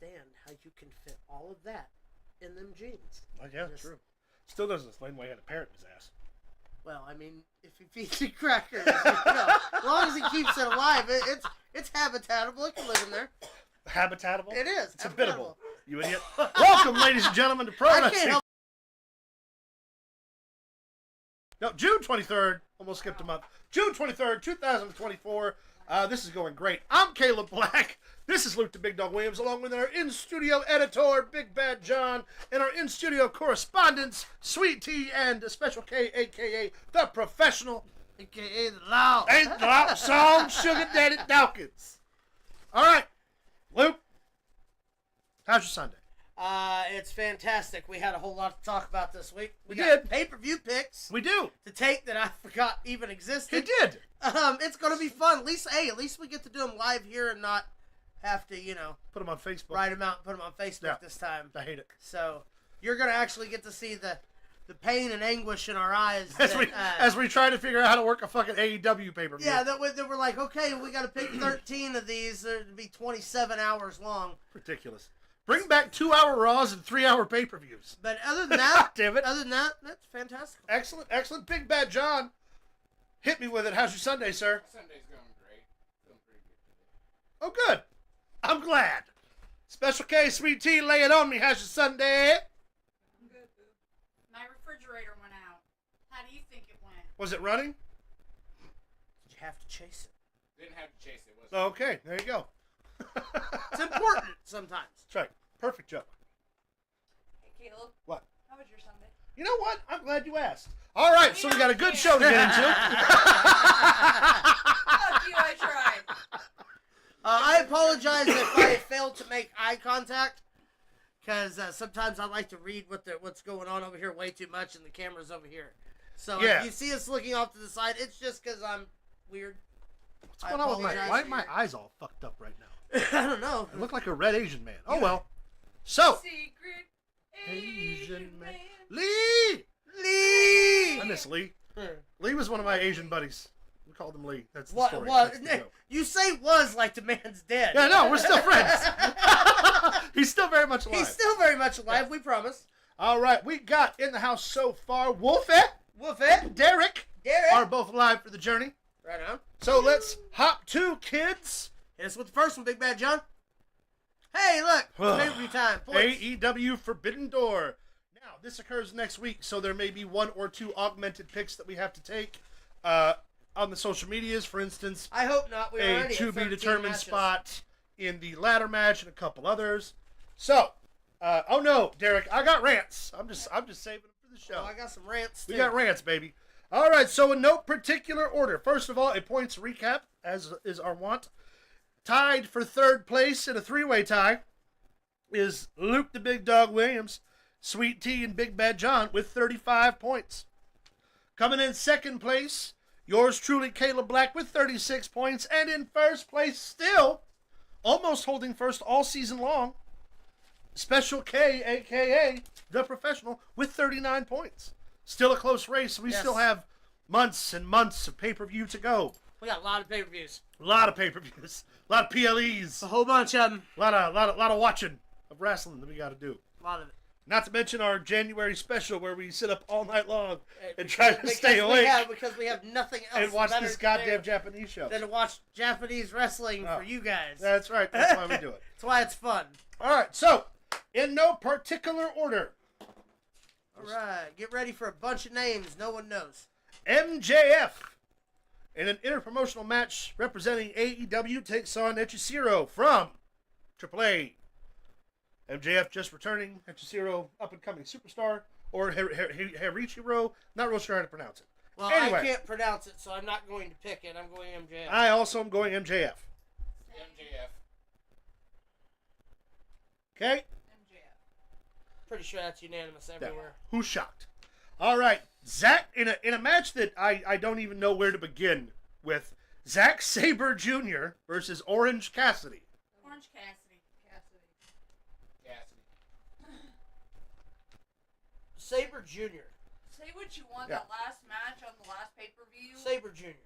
understand how you can fit all of that in them jeans. Oh, yeah, true. Still doesn't explain why he had a parrot in his ass. Well, I mean, if he feeds you crackers, as long as he keeps it alive, it's habitatable. It can live in there. Habitatable? It is. It's habitable. You idiot. Welcome, ladies and gentlemen, to ProWrestling. No, June 23rd. Almost skipped a month. June 23rd, 2024. This is going great. I'm Caleb Black. This is Luke the Big Dog Williams, along with our in-studio editor, Big Bad John, and our in-studio correspondents, Sweet Tea and Special K, a.k.a. The Professional, a.k.a. The Loud. And the Loud Song, Sugar Daddy Dawkins. All right, Luke, how's your Sunday? It's fantastic. We had a whole lot to talk about this week. We did. got pay-per-view picks. We do. To take that I forgot even existed. He did. It's going to be fun. At least we get to do them live here and not have to, put them on Facebook. Write them out and put them on Facebook this time. I hate it. So you're going to actually get to see the pain and anguish in our eyes. As we try to figure out how to work a fucking AEW pay-per-view. Yeah, that we're like, okay, we got to pick 13 of these. It'd be 27 hours long. Ridiculous. Bring back 2-hour Raws and 3-hour pay-per-views. But other than that, damn it. Other than that, that's fantastic. Excellent. Big Bad John, hit me with it. How's your Sunday, sir? Sunday's going great. Feeling pretty good today. Oh, good. I'm glad. Special K, Sweet Tea, lay it on me. How's your Sunday? I'm good, boo. My refrigerator went out. How do you think it went? Was it running? Did you have to chase it? Didn't have to chase it. Was it? Okay, there you go. It's important sometimes. That's right. Perfect joke. Hey, Caleb. What? How was your Sunday? You know what? I'm glad you asked. All right, so we got a good show to get into. Fuck you, I tried. I apologize if I failed to make eye contact, because sometimes I like to read what's going on over here way too much, and the camera's over here. So if you see us looking off to the side, it's just because I'm weird. What's going on with why are my eyes all fucked up right now? I don't know. I look like a red Asian man. Oh, well. So. Secret Asian man. Lee! I miss Lee. Lee was one of my Asian buddies. We called him Lee. That's the story. That's the joke. You say was like the man's dead. Yeah, no, we're still friends. He's still very much alive. He's still very much alive, we promise. All right, we got in the house so far Wolfie, Derek are both alive for the journey. Right on. So let's hop to kids. Hit us with the first one, Big Bad John. Hey, look. Pay-per-view time. Points. AEW Forbidden Door. Now, this occurs next week, so there may be 1 or 2 augmented picks that we have to take on the social medias. For instance, I hope not. We're already to be determined spot in the ladder match and a couple others. So, oh no, Derek, I got rants. I'm just saving them for the show. Oh, I got some rants too. We got rants, baby. All right, so in no particular order. First of all, a points recap, as is our wont. Tied for third place in a 3-way tie is Luke the Big Dog Williams, Sweet Tea, and Big Bad John with 35 points. Coming in second place, yours truly, Caleb Black, with 36 points. And in first place still, almost holding first all season long, Special K, a.k.a. The Professional, with 39 points. Still a close race. We still have months and months of pay-per-view to go. We got a lot of pay-per-views. A lot of pay-per-views. A lot of PLEs. A whole bunch of them. A lot of watching of wrestling that we got to do. A lot of it. Not to mention our January special where we sit up all night long and try to stay awake. Because we have nothing else and watch this goddamn Japanese show. Than to watch Japanese wrestling for you guys. That's right. That's why we do it. That's why it's fun. All right. So, in no particular order. All right. Get ready for a bunch of names no one knows. MJF, in an interpromotional match representing AEW, takes on Hechicero from AAA. MJF just returning, Hechicero, up-and-coming superstar, or Herichiro, not real sure how to pronounce it. Well, anyway, I can't pronounce it, so I'm not going to pick it. I'm going MJF. I also am going MJF. MJF. Okay? MJF. Pretty sure that's unanimous everywhere. Yeah. Who's shocked? All right, Zach, in a match that I don't even know where to begin with, Zack Sabre Jr. versus Orange Cassidy. Orange Cassidy. Sabre Jr. Say what you want. That last match on the last pay-per-view. Sabre Jr.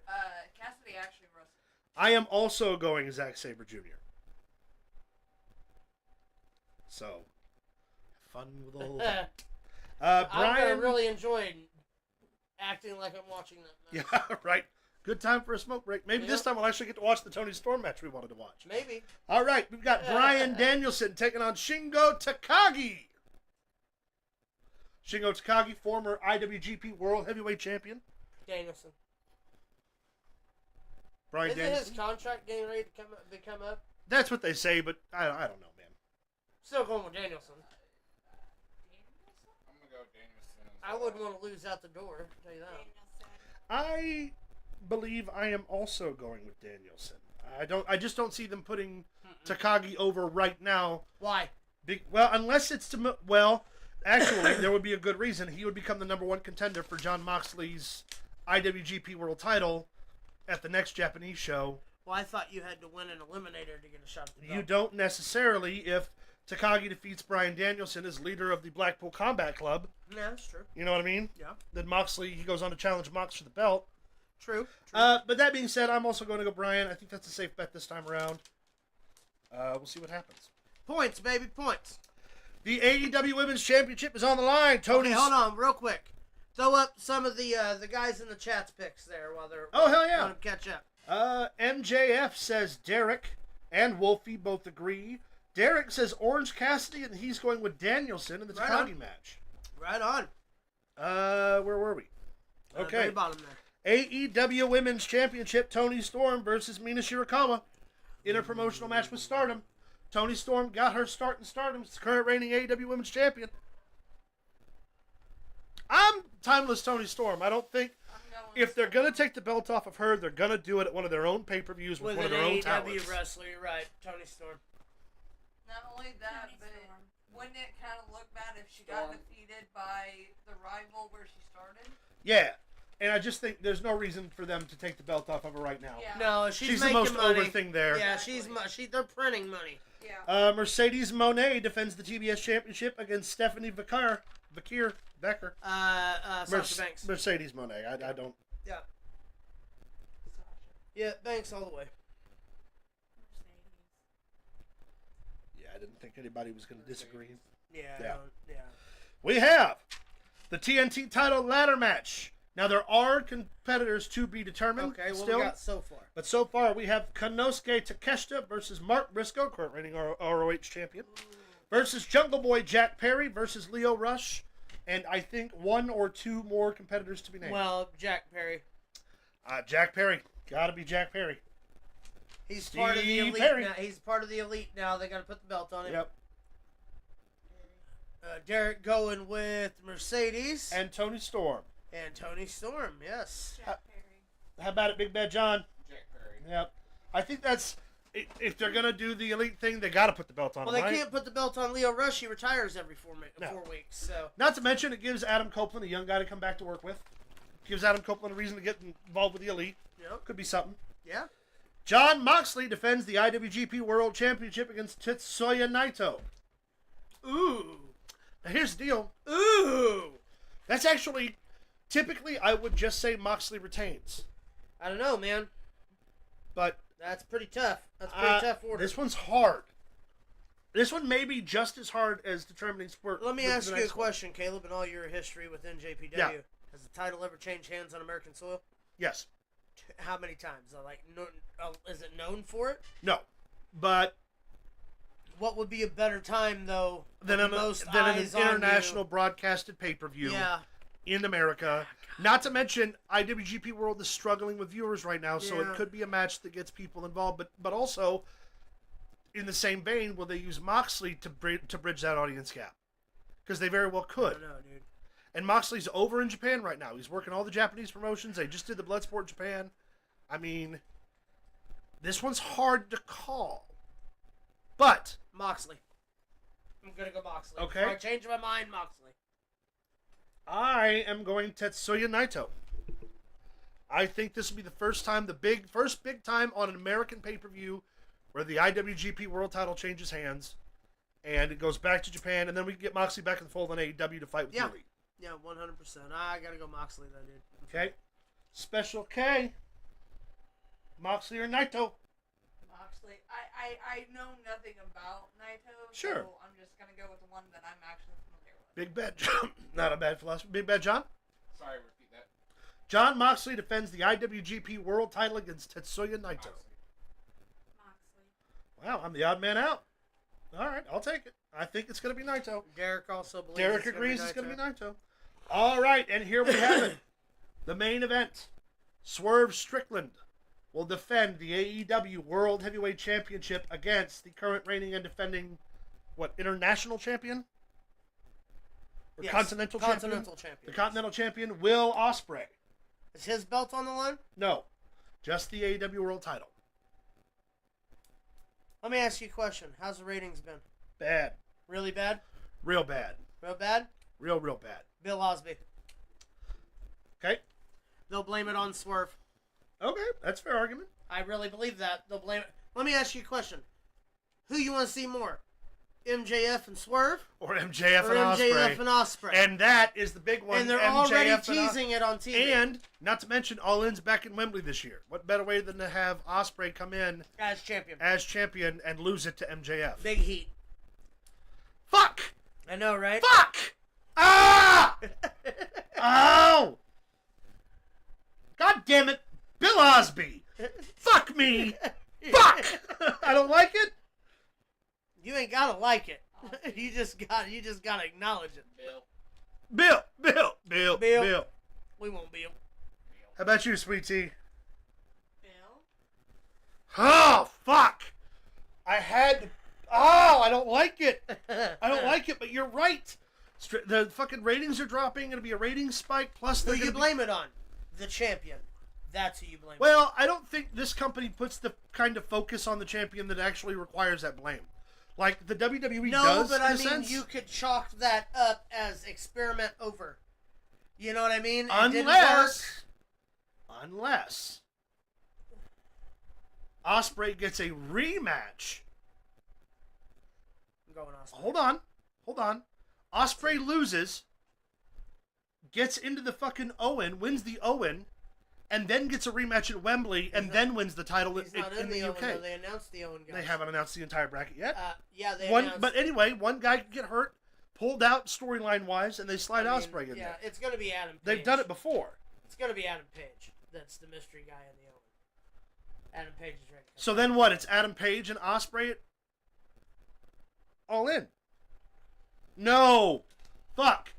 Cassidy actually wrestled. I am also going Zack Sabre Jr. So, fun with all I'm that. Brian, gonna really enjoy acting like I'm watching that match. yeah, right. Good time for a smoke break. Maybe this time we'll actually get to watch the Tony Storm match we wanted to watch. Maybe. All right, we've got Bryan Danielson taking on Shingo Takagi. Shingo Takagi, former IWGP World Heavyweight Champion. Danielson. Bryan Isn't Danielson. his contract getting ready to come up? That's what they say, but I don't know, man. Still going with Danielson. I'm gonna go Danielson. I wouldn't want to lose out the door. I'll tell you that. I believe I am also going with Danielson. I just don't see them putting Takagi over right now. Why? Unless it's actually there would be a good reason. He would become the number one contender for Jon Moxley's IWGP World Title at the next Japanese show. Well, I thought you had to win an eliminator to get a shot at the belt. You don't necessarily if Takagi defeats Bryan Danielson as leader of the Blackpool Combat Club. Yeah, that's true. You know what I mean? Yeah. Then he goes on to challenge Mox for the belt. True. But that being said, I'm also going to go Bryan. I think that's a safe bet this time around. We'll see what happens. Points, baby, points. The AEW Women's Championship is on the line. Tony, Okay, hold on, real quick. Throw up some of the guys in the chat's picks there while they're hell yeah. let them catch up. MJF says Derek and Wolfie both agree. Derek says Orange Cassidy, and he's going with Danielson in the Right Takagi on. match. Right on. Where were we? Okay. Very bottom there. AEW Women's Championship, Tony Storm versus Mina Shirakawa. Interpromotional match with Stardom. Tony Storm got her start in Stardom. She's the current reigning AEW Women's Champion. I'm timeless Tony Storm. I don't think if they're going to take the belt off of her, they're going to do it at one of their own pay-per-views with one of an their own AEW talents. wrestler, you're right. Tony Storm. Not only that, Tony but Storm. wouldn't it kind of look bad if she got defeated by the rival where she started? Yeah. And I just think there's no reason for them to take the belt off of her right now. Yeah. No, she's the making most money. over thing there. Yeah, they're printing money. Yeah. Mercedes Moné defends the TBS Championship against Stephanie Becker. Sasha Banks. Mercedes Moné. I don't. Yeah. Yeah, Banks all the way. Yeah, I didn't think anybody was going to disagree. Yeah. Yeah. Yeah. We have the TNT title ladder match. Now, there are competitors to be determined Okay, what still. we got so far? But so far, we have Konosuke Takeshita versus Mark Briscoe, current reigning ROH champion, versus Jungle Boy Jack Perry versus Leo Rush, and I think one or two more competitors to be named. Well, Jack Perry. Jack Perry. Gotta be Jack Perry. He's part of the elite Perry. now. He's part of the elite now. They got to put the belt on him. Yep. Derek going with Mercedes. And Tony Storm. And Tony Storm, yes. Jack Perry. How about it, Big Bad John? Jack Perry. Yep. I think that's... If they're going to do the elite thing, they got to put the belt on Well, him, they right? can't put the belt on Leo Rush. He retires every 4 No. weeks. So Not to mention, it gives Adam Copeland, a young guy, to come back to work with. Gives Adam Copeland a reason to get involved with the elite. Yep. Could be something. Yeah. Jon Moxley defends the IWGP World Championship against Tetsuya Naito. Ooh. Now, here's the deal. Ooh. That's actually... Typically, I would just say Moxley retains. I don't know, man. But... That's pretty tough. That's a pretty tough order. This one's hard. This one may be just as hard as determining sport. Let me the ask you a next one. question, Caleb, in all your history with NJPW. Yeah. Has the title ever changed hands on American soil? Yes. How many times? Is it known for it? No. But... What would be a better time, though, Than with an most eyes on international you? broadcasted pay-per-view Yeah. in America. Not to mention, IWGP World is struggling with viewers right now, so it Yeah. could be a match that gets people involved. But also, in the same vein, will they use Moxley to bridge that audience gap? Because they very well I could. don't know, dude. And Moxley's over in Japan right now. He's working all the Japanese promotions. They just did the Bloodsport Japan. I mean, this one's hard to call. But... Moxley. I'm going to go Moxley. Okay. Before I change my mind, Moxley. I am going Tetsuya Naito. I think this will be the first time, first big time on an American pay-per-view where the IWGP World Title changes hands, and it goes back to Japan, and then we can get Moxley back in the fold on AEW to fight with Yeah. the Elite. Yeah, 100%. I got to go Moxley, though, dude. Okay. Special K. Moxley or Naito? Moxley. Like, I know nothing about Naito, Sure. so I'm just gonna go with the one that I'm actually familiar with. Big Bad John. Not a bad philosophy. Big Bad John? Sorry, repeat that. John Moxley defends the IWGP World title against Tetsuya Naito. Moxley. Wow, I'm the odd man out. All right, I'll take it. I think it's going to be Naito. Derek also believes Derek it's agrees gonna it's be going to be Naito. Naito. All right, and here we have it. The main event. Swerve Strickland will defend the AEW World Heavyweight Championship against the current reigning and defending, international champion? Or Yes, Continental champion. The Continental Champion, Will Ospreay. Is his belt on the line? No, just the AEW World title. Let me ask you a question. How's the ratings been? Bad. Really bad? Real bad. Real bad? Real bad. Bill Osby. Okay? They'll blame it on Swerve. Okay, that's a fair argument. I really believe that. They'll blame it. Let me ask you a question. Who you want to see more? MJF and Swerve? Or MJF Or and MJF Ospreay. and Ospreay? And that is the big one. And they're MJF already and teasing it on TV. And, not to mention, All In's back in Wembley this year. What better way than to have Ospreay come in as champion. and lose it to MJF? Big heat. Fuck! I know, right? Fuck! Ah! Oh! God damn it! Bill Osby! Fuck me! Fuck! I don't like it. You ain't gotta like it. You just gotta acknowledge it. Bill. Bill. We won't be. How about you, Sweet Tea? Bill. Oh, fuck! I don't like it. I don't like it, but you're right. The fucking ratings are dropping. It'll be a rating spike. Plus, Who they're you gonna be- blame it on? The champion. That's who you blame. Well, I don't think this company puts the kind of focus on the champion that actually requires that blame. Like the WWE no, does. but in I a mean, sense. you could chalk that up as experiment over. You know what I mean? It didn't work. Unless Ospreay gets a rematch. I'm going Ospreay. Hold on. Ospreay loses, gets into the fucking Owen, wins the Owen, and then gets a rematch at Wembley, and then wins the title He's not in the Owen, UK. though. They announced the Owen guys. They haven't announced the entire bracket yet. Yeah, they One, announced. but anyway, one guy could get hurt, pulled out storyline wise, and they slide Ospreay in yeah, there. it's gonna be Adam Page. They've done it before. It's gonna be Adam Page. That's the mystery guy in the Owen. Adam Page is ready. So then what? It's Adam Page and Ospreay at All In. No, fuck,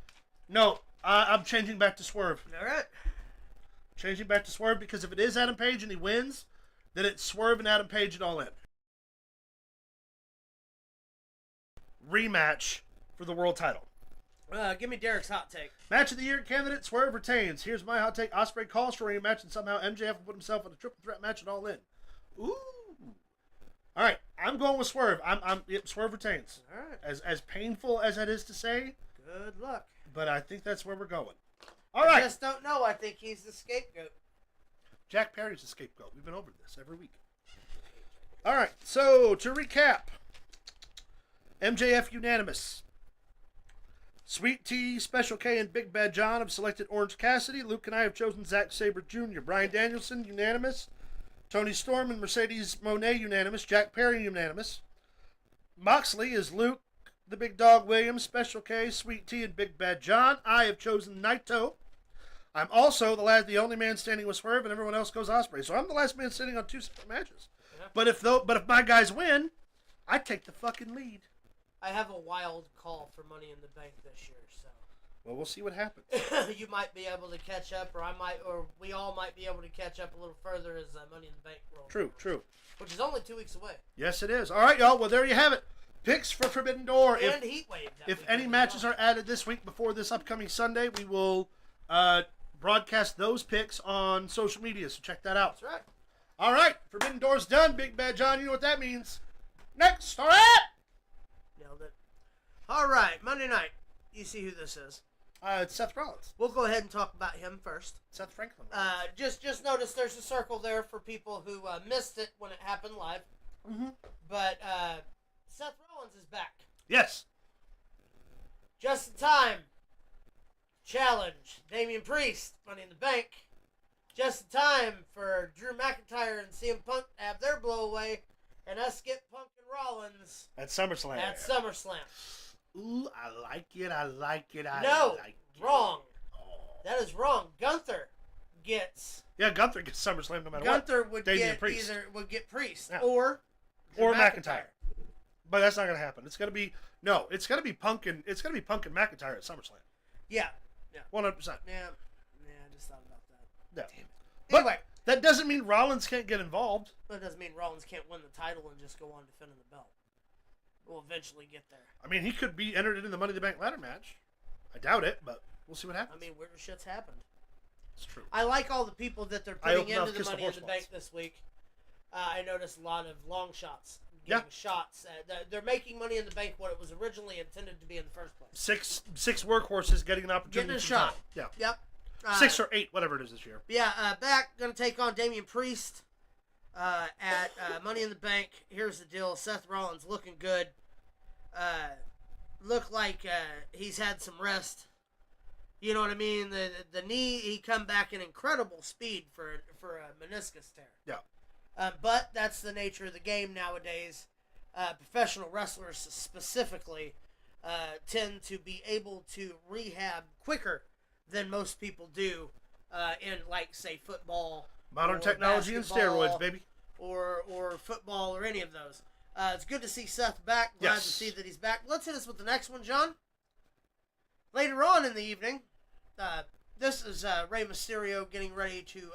no. I'm changing back to Swerve. All right. Changing back to Swerve because if it is Adam Page and he wins, then it's Swerve and Adam Page at All In. Rematch for the world title. Give me Derek's hot take. Match of the year candidate, Swerve retains. Here's my hot take. Ospreay calls for a rematch and somehow MJF will put himself in a triple threat match at All In. Ooh. All right, I'm going with Swerve. Swerve retains. All right. As painful as that is to say, Good luck. but I think that's where we're going. All right. I just don't know. I think he's the scapegoat. Jack Perry's the scapegoat. We've been over this every week. All right, so to recap, MJF unanimous. Sweet Tea, Special K, and Big Bad John have selected Orange Cassidy. Luke and I have chosen Zack Sabre Jr. Bryan Danielson, unanimous. Tony Storm and Mercedes Moné, unanimous. Jack Perry, unanimous. Moxley is Luke, the Big Dog Williams, Special K, Sweet Tea, and Big Bad John. I have chosen Naito. I'm also the only man standing with Swerve, and everyone else goes Ospreay. So I'm the last man sitting on two separate matches. Yeah. But if my guys win, I take the fucking lead. I have a wild call for Money in the Bank this year, so Well, we'll see what happens. you might be able to catch up, or we all might be able to catch up a little further as Money in the Bank rolls. True. Which is only 2 weeks away. Yes, it is. All right, y'all. Well, there you have it. Picks for Forbidden Door. And Heatwave. If any matches are added this week before this upcoming Sunday, we will broadcast those picks on social media, so check that out. That's right. All right, Forbidden Door's done. Big Bad John, you know what that means. Next, all right? Nailed it. All right, Monday night. You see who this is. It's Seth Rollins. We'll go ahead and talk about him first. Seth Franklin. Just notice there's a circle there for people who missed it when it happened live. Mm-hmm. But Seth Rollins is back. Yes. Just in time. Challenge. Damian Priest, Money in the Bank. Just in time for Drew McIntyre and CM Punk to have their blow away. and us get Punk and Rollins At SummerSlam. at SummerSlam. Ooh, I like it. I like it. No, like it. wrong. Oh. That is wrong. Gunther gets. Yeah, Gunther gets SummerSlam no matter Gunther what. would Damian get Priest. Priest Yeah. or McIntyre. But that's not gonna happen. It's gonna be Punk and McIntyre at SummerSlam. Yeah. 100%. Yeah. I just thought about that. Yeah. Damn it. But Anyway, that doesn't mean Rollins can't get involved. that doesn't mean Rollins can't win the title and just go on defending the belt. We'll eventually get there. I mean, he could be entered in the Money in the Bank ladder match. I doubt it, but we'll see what happens. I mean, weirder shit's happened. It's true. I like all the people that they're I putting hope into the Kiss the Money in Horse the once. Bank this week. I noticed a lot of long shots. Yeah. Getting shots. They're making Money in the Bank what it was originally intended to be in the first place. Six workhorses getting an opportunity. Getting a to shot. fight. Yeah. Yep. 6 or 8, whatever it is this year. Yeah, back, going to take on Damian Priest at Money in the Bank. Here's the deal. Seth Rollins looking good. Look like he's had some rest. You know what I mean? The knee, he come back in incredible speed for a meniscus tear. Yeah. But that's the nature of the game nowadays. Professional wrestlers specifically tend to be able to rehab quicker than most people do in, like, say, football. Modern or technology and basketball, steroids, baby. Or football or any of those. It's good to see Seth back. Glad to see that he's back. Let's hit us with the next one, John. Later on in the evening, this is Rey Mysterio getting ready to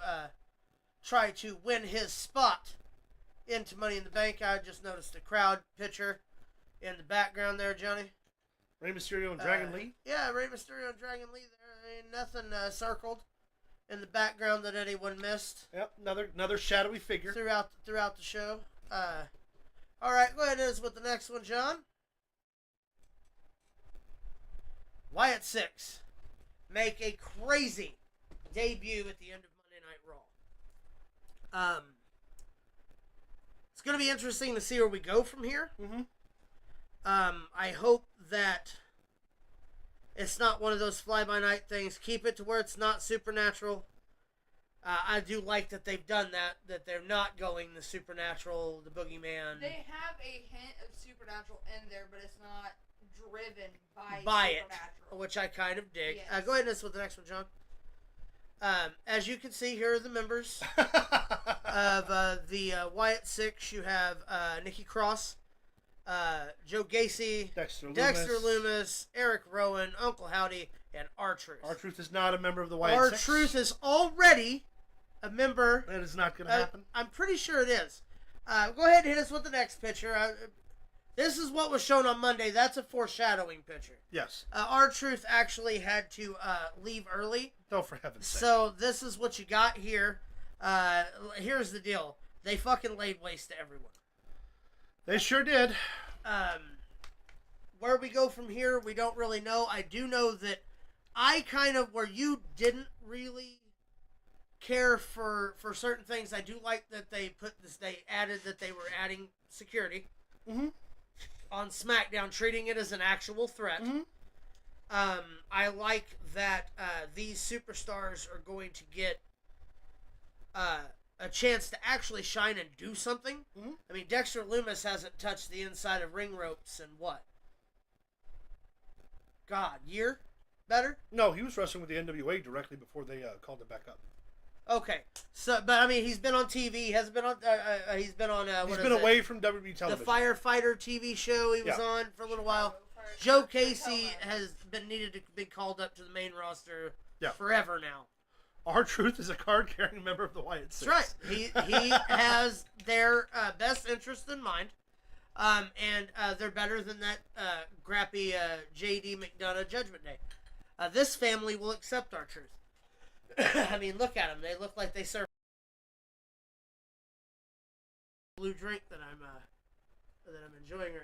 try to win his spot into Money in the Bank. I just noticed a crowd picture in the background there, Johnny. Rey Mysterio and Dragon Lee. Yeah, Rey Mysterio and Dragon Lee. There ain't nothing circled in the background that anyone missed. Yep, another shadowy figure. Throughout the show. All right, go ahead and hit us with the next one, John. Wyatt 6 make a crazy debut at the end of Monday Night Raw. It's going to be interesting to see where we go from here. Mm-hmm. I hope that it's not one of those fly-by-night things. Keep it to where it's not supernatural. I do like that they've done that they're not going the supernatural, the boogeyman. They have a hint of supernatural in there, but it's not driven by it, supernatural. which I kind of dig. Yes. Go ahead and hit us with the next one, John. As you can see, here are the members of the Wyatt 6. You have Nikki Cross, Joe Gacy, Dexter Loomis, Eric Rowan, Uncle Howdy, and R-Truth. R-Truth is not a member of the Wyatt Six. R-Truth is already a member. That is not going to happen. I'm pretty sure it is. Go ahead and hit us with the next picture. This is what was shown on Monday. That's a foreshadowing picture. Yes. R-Truth actually had to leave early. Oh, for heaven's sake. So this is what you got here. Here's the deal. They fucking laid waste to everyone. They sure did. Where we go from here, we don't really know. I do know that where you didn't really care for certain things, I do like that they added that they were adding security on SmackDown, treating it as an actual threat. I like that these superstars are going to get a chance to actually shine and do something. I mean, Dexter Loomis hasn't touched the inside of ring ropes in what? God, year? Better? No, he was wrestling with the NWA directly before they called him back up. Okay, so but I mean, he's been on TV. He hasn't been on. He's been on. He's been away from WWE television. The Firefighter TV show he was on for a little while. Joe Casey has been needed to be called up to the main roster forever now. R-Truth is a card-carrying member of the Wyatt Six. That's right. He has their best interest in mind, and they're better than that grappy J.D. McDonough Judgment Day. This family will accept R-Truth. I mean, look at them. They look like they serve blue drink that I'm enjoying right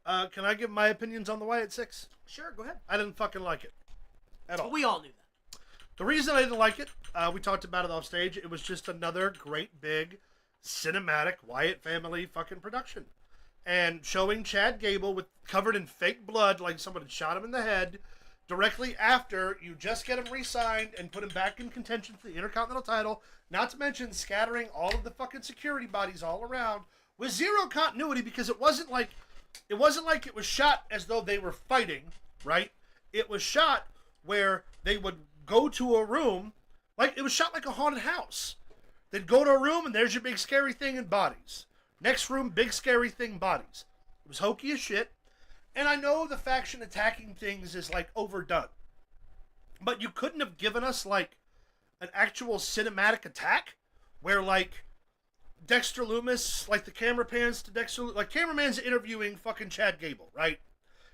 now. Can I give my opinions on the Wyatt Six? Sure, go ahead. I didn't fucking like it at all. We all knew that. The reason I didn't like it, we talked about it off stage. It was just another great big cinematic Wyatt family fucking production, and showing Chad Gable covered in fake blood, like someone had shot him in the head, directly after you just get him re-signed and put him back in contention for the Intercontinental title, not to mention scattering all of the fucking security bodies all around with zero continuity, because it wasn't like it was shot as though they were fighting, right? It was shot where they would go to a room, like it was shot like a haunted house. They'd go to a room and there's your big scary thing and bodies. Next room, big scary thing, bodies. It was hokey as shit. And I know the faction attacking things is like overdone. But you couldn't have given us like an actual cinematic attack where like Dexter Lumis, like the camera pans to Dexter, like cameraman's interviewing fucking Chad Gable, right?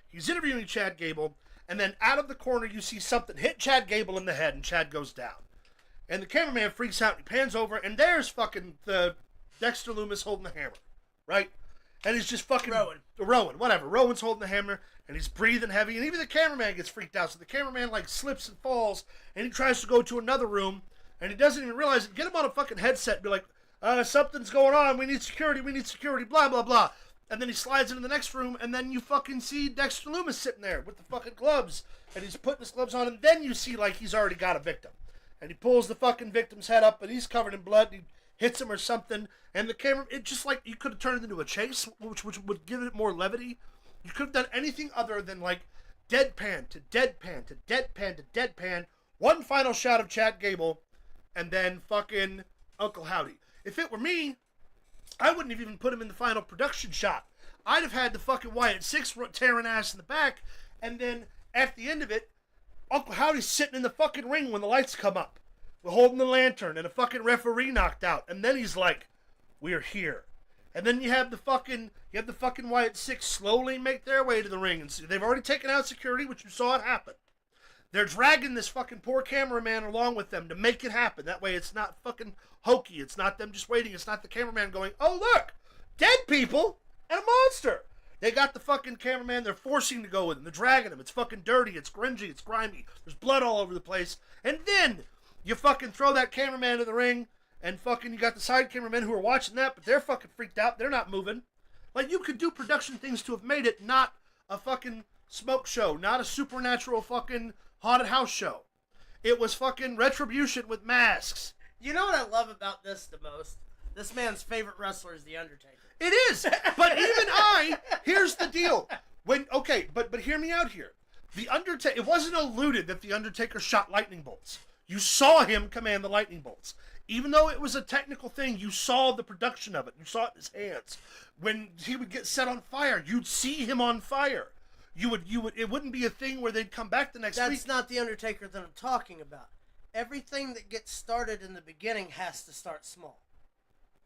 He's interviewing Chad Gable, and then out of the corner you see something hit Chad Gable in the head and Chad goes down. And the cameraman freaks out and he pans over and there's fucking the Dexter Lumis holding the hammer, right? And he's just fucking Rowan, whatever. Rowan's holding the hammer and he's breathing heavy, and even the cameraman gets freaked out. So the cameraman like slips and falls, and he tries to go to another room, and he doesn't even realize it. Get him on a fucking headset and be like, something's going on, we need security, blah, blah, blah. And then he slides into the next room, and then you fucking see Dexter Lumis sitting there with the fucking gloves, and he's putting his gloves on, and then you see like he's already got a victim. And he pulls the fucking victim's head up, and he's covered in blood, and he hits him or something, and the camera, it just like, you could have turned it into a chase, which would give it more levity. You could have done anything other than like deadpan to deadpan to deadpan to deadpan, one final shot of Chad Gable, and then fucking Uncle Howdy. If it were me, I wouldn't have even put him in the final production shot. I'd have had the fucking Wyatt Six tearing ass in the back, and then at the end of it, Uncle Howdy's sitting in the fucking ring when the lights come up. We're holding the lantern, and a fucking referee knocked out, and then he's like, "We're here." And then you have the fucking Wyatt Six slowly make their way to the ring, and they've already taken out security, which you saw it happen. They're dragging this fucking poor cameraman along with them to make it happen. That way it's not fucking hokey. It's not them just waiting. It's not the cameraman going, "Oh, look, dead people and a monster." They got the fucking cameraman. They're forcing to go with him. They're dragging him. It's fucking dirty. It's cringy. It's grimy. There's blood all over the place. And then you fucking throw that cameraman in the ring, and fucking you got the side cameramen who are watching that, but they're fucking freaked out. They're not moving. Like, you could do production things to have made it not a fucking smoke show, not a supernatural fucking haunted house show. It was fucking Retribution with masks. You know what I love about this the most? This man's favorite wrestler is The Undertaker. It is, but even here's the deal. But hear me out here. The Undertaker, it wasn't alluded that The Undertaker shot lightning bolts. You saw him command the lightning bolts. Even though it was a technical thing, you saw the production of it. You saw it in his hands. When he would get set on fire, you'd see him on fire. It wouldn't be a thing where they'd come back the next week. That's not The Undertaker that I'm talking about. Everything that gets started in the beginning has to start small.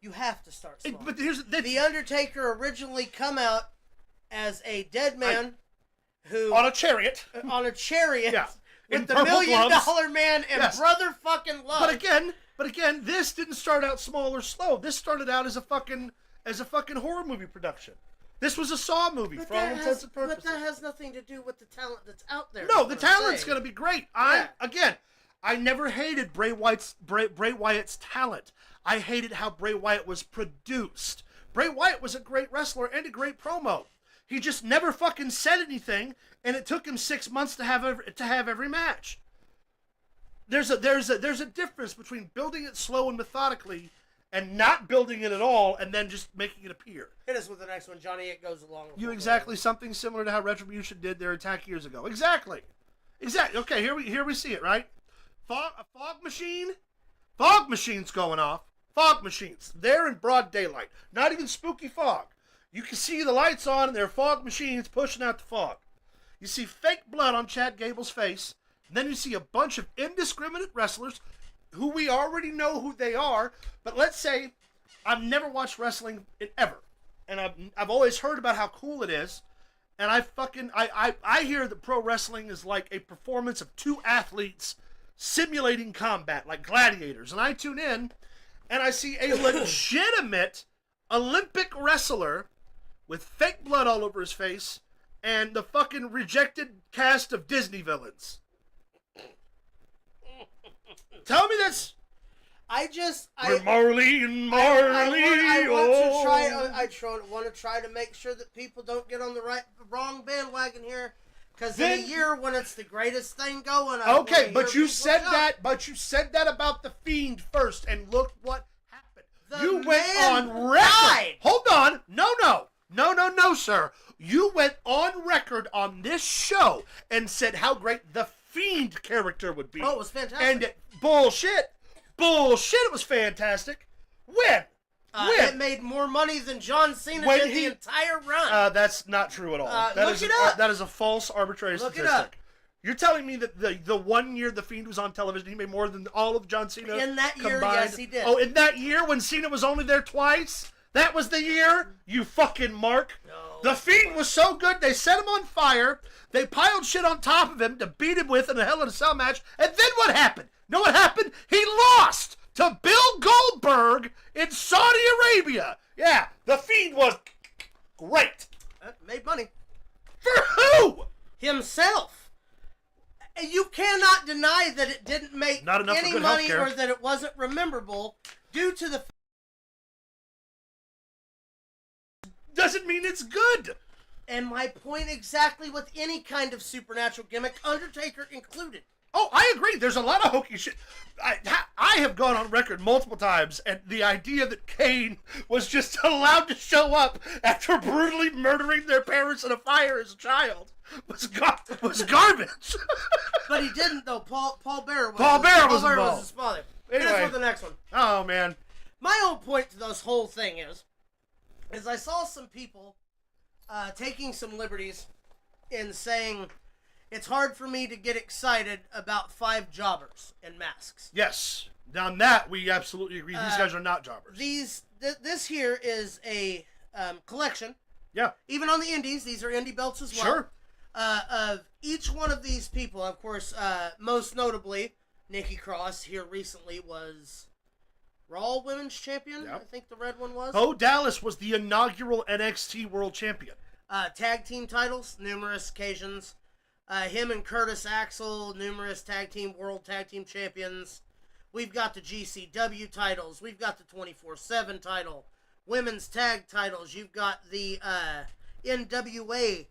You have to start small. But here's The Undertaker originally come out as a dead man who on a chariot. Yeah. With the $1 million man and brother fucking love. But again, this didn't start out small or slow. This started out as a fucking horror movie production. This was a Saw movie for all intents and purposes. But that has nothing to do with the talent that's out there. No, the talent's going to be great. I never hated Bray Wyatt's talent. I hated how Bray Wyatt was produced. Bray Wyatt was a great wrestler and a great promo. He just never fucking said anything, and it took him 6 months to have every match. There's a difference between building it slow and methodically and not building it at all and then just making it appear. Hit us with the next one, Johnny. It goes along with something similar to how Retribution did their attack years ago. Exactly. Okay, here we see it, right? A fog machine? Fog machine's going off. Fog machines. They're in broad daylight. Not even spooky fog. You can see the lights on and there are fog machines pushing out the fog. You see fake blood on Chad Gable's face. And then you see a bunch of indiscriminate wrestlers who we already know who they are. But let's say I've never watched wrestling ever. And I've always heard about how cool it is. And I hear that pro wrestling is like a performance of two athletes simulating combat, like gladiators. And I tune in and I see a legitimate Olympic wrestler with fake blood all over his face and the fucking rejected cast of Disney villains. Tell me this. Marley and Marley. I want to try to make sure that people don't get on the wrong bandwagon here. Because in a year when it's the greatest thing going, okay, but you said that. But you said that about the Fiend first, and look what happened. You went on record. Died. Hold on. No, sir. You went on record on this show and said how great the Fiend character would be. Oh, it was fantastic. And bullshit. It was fantastic. When? It made more money than John Cena did the entire run. That's not true at all. Look it up. That is a false, arbitrary statistic. Look it up. You're telling me that the 1 year the Fiend was on television, he made more than all of John Cena In that year, combined? yes, he did. Oh, in that year when Cena was only there twice? That was the year? You fucking mark. No. The Fiend was so good, they set him on fire. They piled shit on top of him to beat him with in a Hell in a Cell match. And then what happened? Know what happened? He lost to Bill Goldberg in Saudi Arabia. Yeah, the Fiend was great. Made money. For who? Himself. You cannot deny that it didn't make Not enough any for good money healthcare. or that it wasn't rememberable due to the... Doesn't mean it's good. And my point exactly with any kind of supernatural gimmick, Undertaker included. Oh, I agree. There's a lot of hokey shit. I have gone on record multiple times, and the idea that Kane was just allowed to show up after brutally murdering their parents in a fire as a child was garbage. But he didn't, though. Paul Bearer was involved. his father. Anyway. Here's for the next one. Oh, man. My own point to this whole thing is I saw some people taking some liberties in saying it's hard for me to get excited about 5 jobbers in masks. Yes. On that, we absolutely agree. These guys are not jobbers. This here is a collection. Yeah. Even on the indies, these are indie belts as well. Sure. Of each one of these people, of course, most notably, Nikki Cross here recently was Raw Women's Champion. Yep. I think the red one was. Bo Dallas was the inaugural NXT World Champion. Tag team titles, numerous occasions. Him and Curtis Axel, numerous world tag team champions. We've got the GCW titles. We've got the 24/7 title. Women's tag titles. You've got the NWA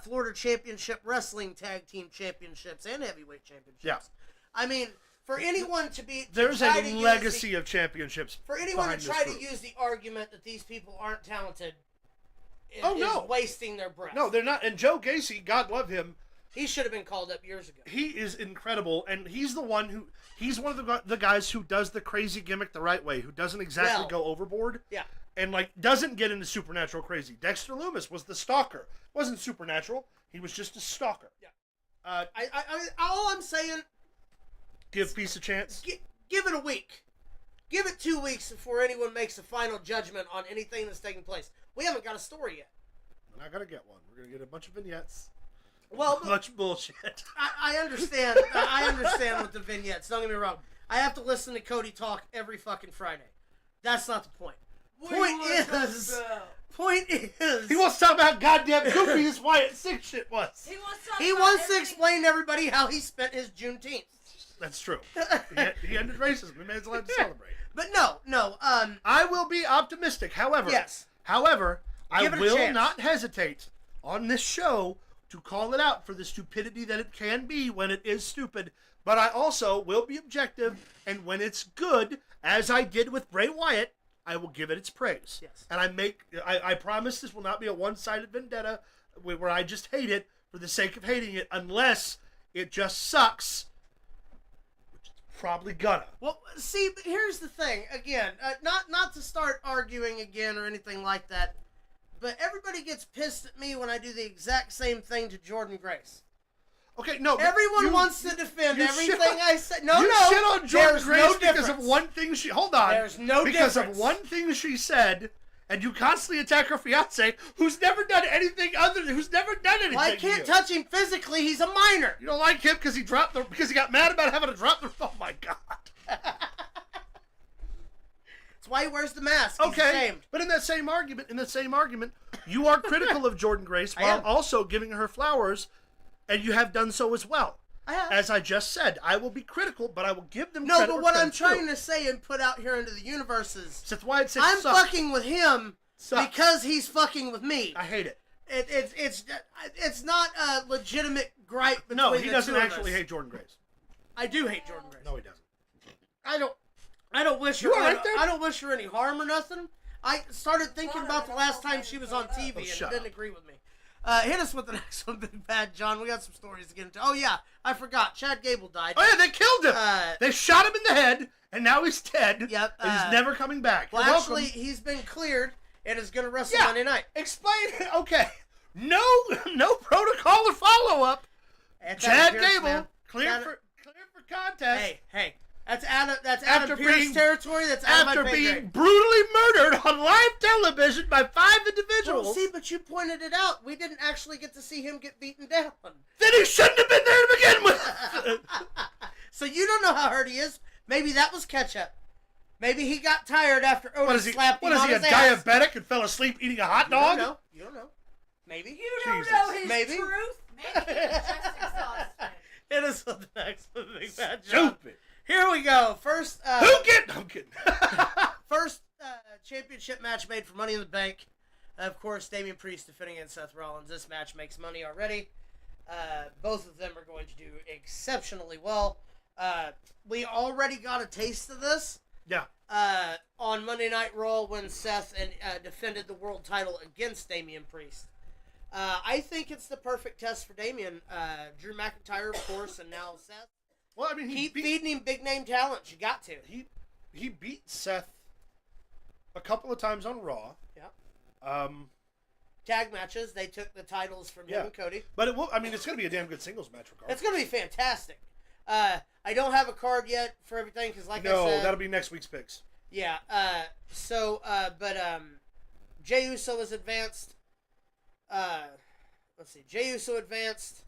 Florida Championship Wrestling Tag Team Championships and Heavyweight Championships. Yeah. I mean, for anyone to be... There's a legacy of championships. For anyone to try to group. use the argument that these people aren't talented is wasting their breath. No, they're not. And Joe Gacy, God love him, he should have been called up years ago. he is incredible, and he's one of the guys who does the crazy gimmick the right way, who doesn't exactly go overboard. Yeah. And, doesn't get into supernatural crazy. Dexter Lumis was the stalker. Wasn't supernatural. He was just a stalker. Yeah. All I'm saying... Give peace a chance. Give it a week. Give it 2 weeks before anyone makes a final judgment on anything that's taking place. We haven't got a story yet. We're not going to get one. We're going to get a bunch of vignettes. Well, much bullshit. I understand. I understand with the vignettes. Don't get me wrong. I have to listen to Cody talk every fucking Friday. That's not the point. Point is... He wants to talk about goddamn goofy as Wyatt Six shit was. He wants to explain to everybody how he spent his Juneteenth. That's true. He ended racism. He made us allowed to celebrate. But no. I will be optimistic. However, yes. I Give it a will chance. not hesitate on this show to call it out for the stupidity that it can be when it is stupid. But I also will be objective, and when it's good, as I did with Bray Wyatt, I will give it its praise. Yes. And I promise this will not be a one-sided vendetta where I just hate it for the sake of hating it, unless it just sucks. Which it's probably gonna. Well, see, here's the thing. Again, not to start arguing again or anything like that, but everybody gets pissed at me when I do the exact same thing to Jordan Grace. Okay, no. Everyone wants to defend everything I say. No, you shit on Jordan Grace because of one thing she... Hold on. There's no because difference. Of one thing she said, and you constantly attack her fiance, who's never done anything Well, I can't touch him physically. He's a minor. You don't like him because he got mad about having to drop the... Oh, my God. That's why he wears the mask. He's ashamed. But in that same argument, you are critical of Jordan Grace while also giving her flowers, and you have done so as well. I have. As I just said, I will be critical, but I will give them No, credit. but what I'm trying to say and put out here into the universe is That's why it says I'm sucks. fucking with him Sucks. because he's fucking with me. I hate it. It's not a legitimate gripe between No, he the doesn't two of actually us. hate Jordan Grace. I do hate Jordan Grace. No, he doesn't. I don't wish her. You all right there? I don't wish her any harm or nothing. I started thinking about the last time she was on TV and shut didn't up. agree with me. Hit us with the next one, Big Bad John. We got some stories to get into. Oh yeah, I forgot. Chad Gable died. Oh yeah, they killed him. They shot him in the head, and now he's dead. Yep. And he's never coming back. Well, You're actually, welcome. he's been cleared and is going to wrestle Yeah. Monday night. Explain. Okay. No protocol or follow up. Chad Pierce, Gable man. cleared for contest. Hey. That's Adam After Pierce being- territory. That's out of After my pay being grade. brutally murdered on live television by 5 individuals. Well, see, but you pointed it out. We didn't actually get to see him get beaten down. Then he shouldn't have been there to begin with. So you don't know how hurt he is. Maybe that was catch-up. Maybe he got tired after Otis slapped him on his ass. Diabetic and fell asleep eating a hot dog? You don't know. Maybe. You don't Jesus. know his Maybe. truth. Maybe he was just exhausted. It is the next one, Big Bad John. Stupid. Here we go. First, I'm kidding. first championship match made for Money in the Bank. Of course, Damian Priest defending against Seth Rollins. This match makes money already. Both of them are going to do exceptionally well. We already got a taste of this. Yeah. On Monday Night Raw when Seth defended the world title against Damian Priest. I think it's the perfect test for Damian. Drew McIntyre, of course, and now Seth. Well, I mean, Keep feeding him big name talent. You got to. He beat Seth a couple of times on Raw. Yeah. Tag matches. They took the titles from him and Cody. But it's going to be a damn good singles match regardless. It's going to be fantastic. I don't have a card yet for everything because, like I said, that'll be next week's picks. Yeah. Jey Uso is advanced. Let's see. Jey Uso advanced.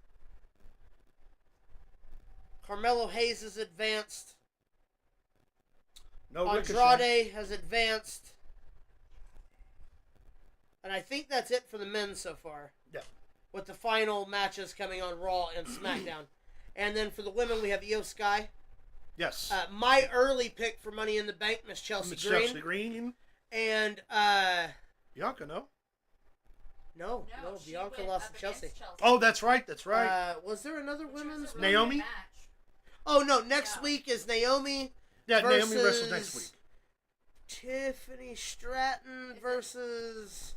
Carmelo Hayes is advanced. No Andrade Ricochet. has advanced. And I think that's it for the men so far. Yeah. With the final matches coming on Raw and SmackDown. And then for the women, we have Io Sky. Yes. My early pick for Money in the Bank, Miss Chelsea Green. Chelsea Green. And, Bianca, no? No, she Bianca went lost up to Chelsea. against Oh, that's right. Was there another Which was women's? a really Naomi? good match. Oh, no, next week is Naomi Yeah, versus Naomi wrestles next week. Tiffany Stratton versus...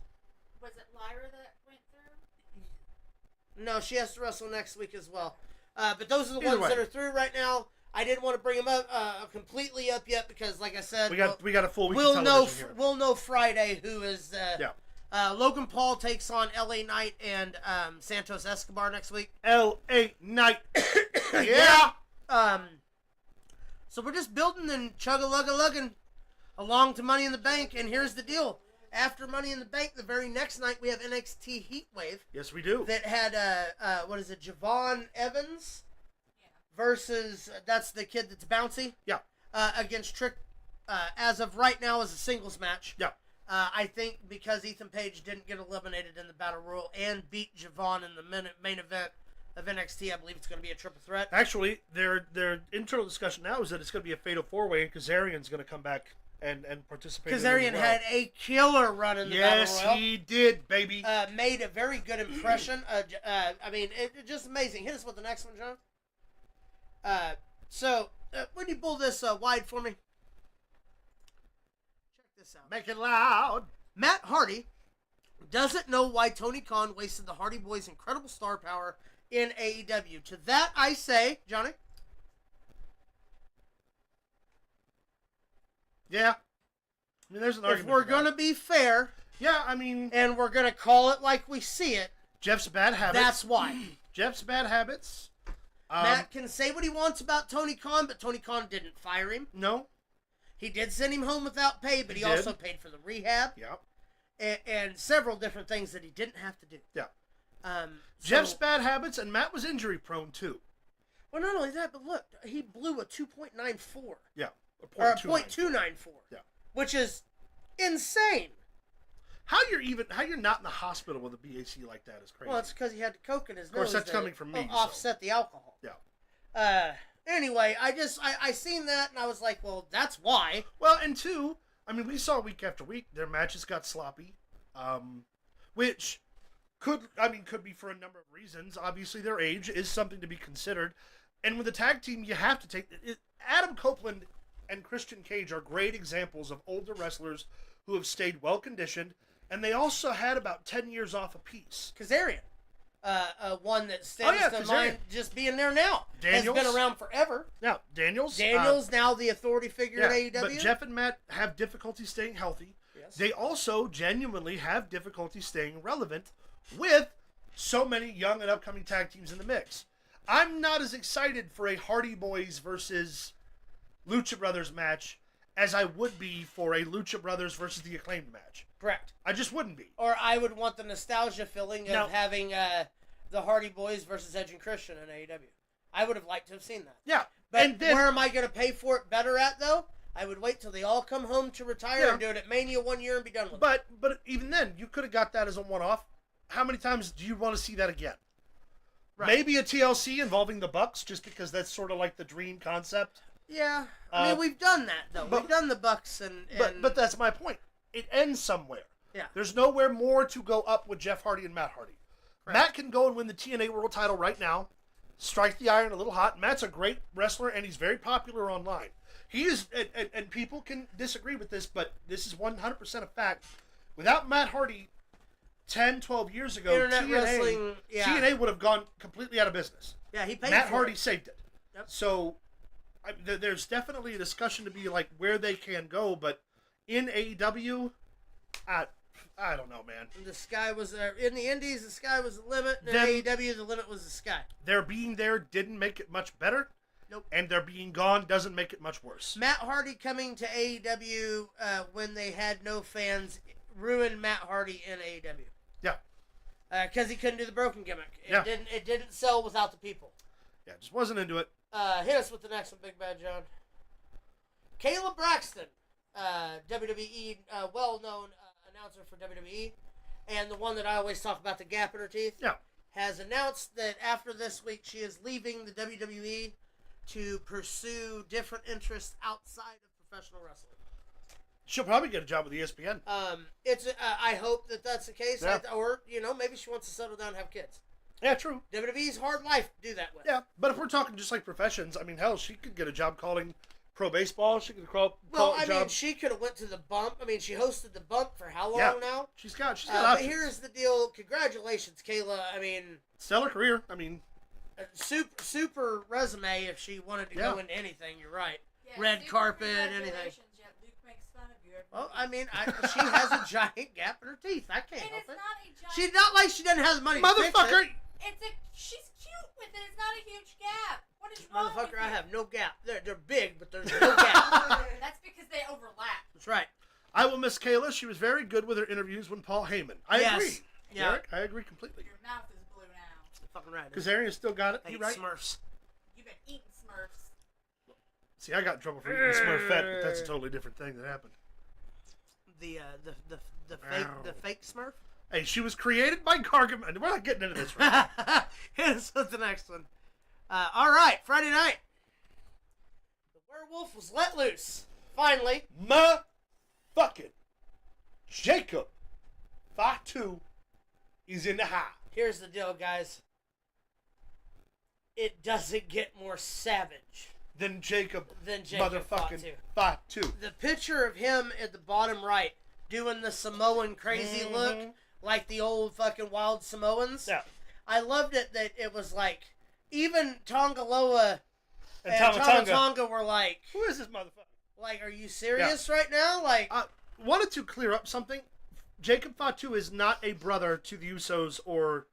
Was it Lyra that went through? No, she has to wrestle next week as well. But those are the Either ones way. that are through right now. I didn't want to bring them up completely up yet because, like I said, We got a full week we'll of know television here. we'll know Friday who is. Logan Paul takes on LA Knight and Santos Escobar next week. L.A. Knight. Yeah. So we're just building and chug-a-lug-a-lugging along to Money in the Bank, and here's the deal. After Money in the Bank, the very next night, we have NXT Heatwave Yes, we do. that had, Javon Evans versus, that's the kid that's bouncy? Yeah. Against Trick, as of right now, is a singles match. Yeah. I think because Ethan Page didn't get eliminated in the Battle Royal and beat Javon in the main event of NXT, I believe it's going to be a triple threat. Actually, their internal discussion now is that it's going to be a fatal four-way, and Kazarian's going to come back and participate. Kazarian had a killer run in the Battle Royal. Yes, he did, baby. Made a very good impression. It's just amazing. Hit us with the next one, John. When you pull this wide for me, check this out. Make it loud. Matt Hardy doesn't know why Tony Khan wasted the Hardy Boys' incredible star power in AEW. To that I say, Johnny, Yeah. I mean, there's an if argument. we're for going to that. be fair Yeah, I mean, and we're going to call it like we see it, Jeff's bad habits. that's why. Jeff's bad habits. Matt can say what he wants about Tony Khan, but Tony Khan didn't fire him. No. He did send him home without pay, but he He did. also paid for the rehab Yeah. and several different things that he didn't have to do. Yeah. So- Jeff's bad habits, and Matt was injury prone too. Well, not only that, but look, he blew a 2.94. Yeah. Or a 0.29. .294. Yeah. Which is insane. How you're not in the hospital with a BAC like that is crazy. Well, it's because he had coke in his nose. Of course, that's to coming from me, so. Offset the alcohol. Yeah. Anyway, I seen that and I was like, well, that's why. Well, and two, I mean, we saw week after week their matches got sloppy, which Could be for a number of reasons. Obviously, their age is something to be considered. And with the tag team, you have to take it. Adam Copeland and Christian Cage are great examples of older wrestlers who have stayed well conditioned, and they also had about 10 years off apiece. Kazarian, one that stands to mind just being there now. Daniels has been around forever. Now Daniels now the authority figure at AEW. But Jeff and Matt have difficulty staying healthy. Yes. They also genuinely have difficulty staying relevant with so many young and upcoming tag teams in the mix. I'm not as excited for a Hardy Boys versus Lucha Brothers match as I would be for a Lucha Brothers versus the Acclaimed match. Correct. I just wouldn't be. Or I would want the nostalgia feeling of having the Hardy Boys versus Edge and Christian in AEW. I would have liked to have seen that. Yeah. But and then, where am I going to pay for it better at, though? I would wait till they all come home to retire and do it at Mania 1 year and be done with it. But even then, you could have got that as a one-off. How many times do you want to see that again? Right. Maybe a TLC involving the Bucks, just because that's sort of like the dream concept. Yeah. I mean, we've done that, though. We've done the Bucks and... But that's my point. It ends somewhere. Yeah. There's nowhere more to go up with Jeff Hardy and Matt Hardy. Right. Matt can go and win the TNA World title right now, strike the iron a little hot. Matt's a great wrestler, and he's very popular online. He is, and people can disagree with this, but this is 100% a fact. Without Matt Hardy 10, 12 years ago, TNA would have gone completely out of business. Yeah, he paid Matt for Hardy it. saved it. Yep. So there's definitely a discussion to be like where they can go, but in AEW, I don't know, man. The sky was in the Indies. The sky was the limit. In AEW, the limit was the sky. Their being there didn't make it much better. Nope. And their being gone doesn't make it much worse. Matt Hardy coming to AEW when they had no fans ruined Matt Hardy in AEW. Yeah. Because he couldn't do the broken gimmick. Yeah. It didn't sell without the people. Yeah, just wasn't into it. Hit us with the next one, Big Bad John. Kayla Braxton, WWE well-known announcer for WWE, and the one that I always talk about, the gap in her teeth, has announced that after this week she is leaving the WWE to pursue different interests outside of professional wrestling. She'll probably get a job with ESPN. I hope that that's the case, yeah. or maybe she wants to settle down and have kids. Yeah, true. WWE's hard life to do that with. Yeah, but if we're talking just like professions, I mean, hell, she could get a job calling pro baseball. She could call I a job. mean, she could have went to the Bump. I mean, she hosted the Bump for how long now? She's got but options. here's the deal. Congratulations, Kayla. I mean, stellar career. I mean, super resume if she wanted to go into anything. You're right. Yeah, red carpet, anything. Yeah, Luke makes fun of you. Well, I mean, she has a giant gap in her teeth. I can't help It's it. not a giant. She's not like she doesn't have the money. motherfucker. To fix it. She's cute with it. It's not a huge gap. What is wrong Motherfucker, with I you? have no gap. They're big, but there's no gap. That's because they overlap. That's right. I will miss Kayla. She was very good with her interviews when Paul Heyman. I agree. Yeah. Derek, I agree completely. Your mouth is blue now. You're fucking right. Because Arian still got it. I You hate right? Smurfs. You've been eating Smurfs. See, I got in trouble for eating Smurfette, but that's a totally different thing that happened. The fake Smurf. Hey, she was created by Gargamel. We're not getting into this right now. Hit us with the next one. All right, Friday night. The werewolf was let loose. Finally. Fucking Jacob Fatu is in the house. Here's the deal, guys. It doesn't get more savage Than Jacob motherfucking Fatu. The picture of him at the bottom right doing the Samoan crazy look like the old fucking wild Samoans. Yeah. I loved it that it was like, even Tongaloa and Tama Tonga were like, who is this motherfucker? Like, are you serious right now? Like, wanted to clear up something. Jacob Fatu is not a brother to the Usos or...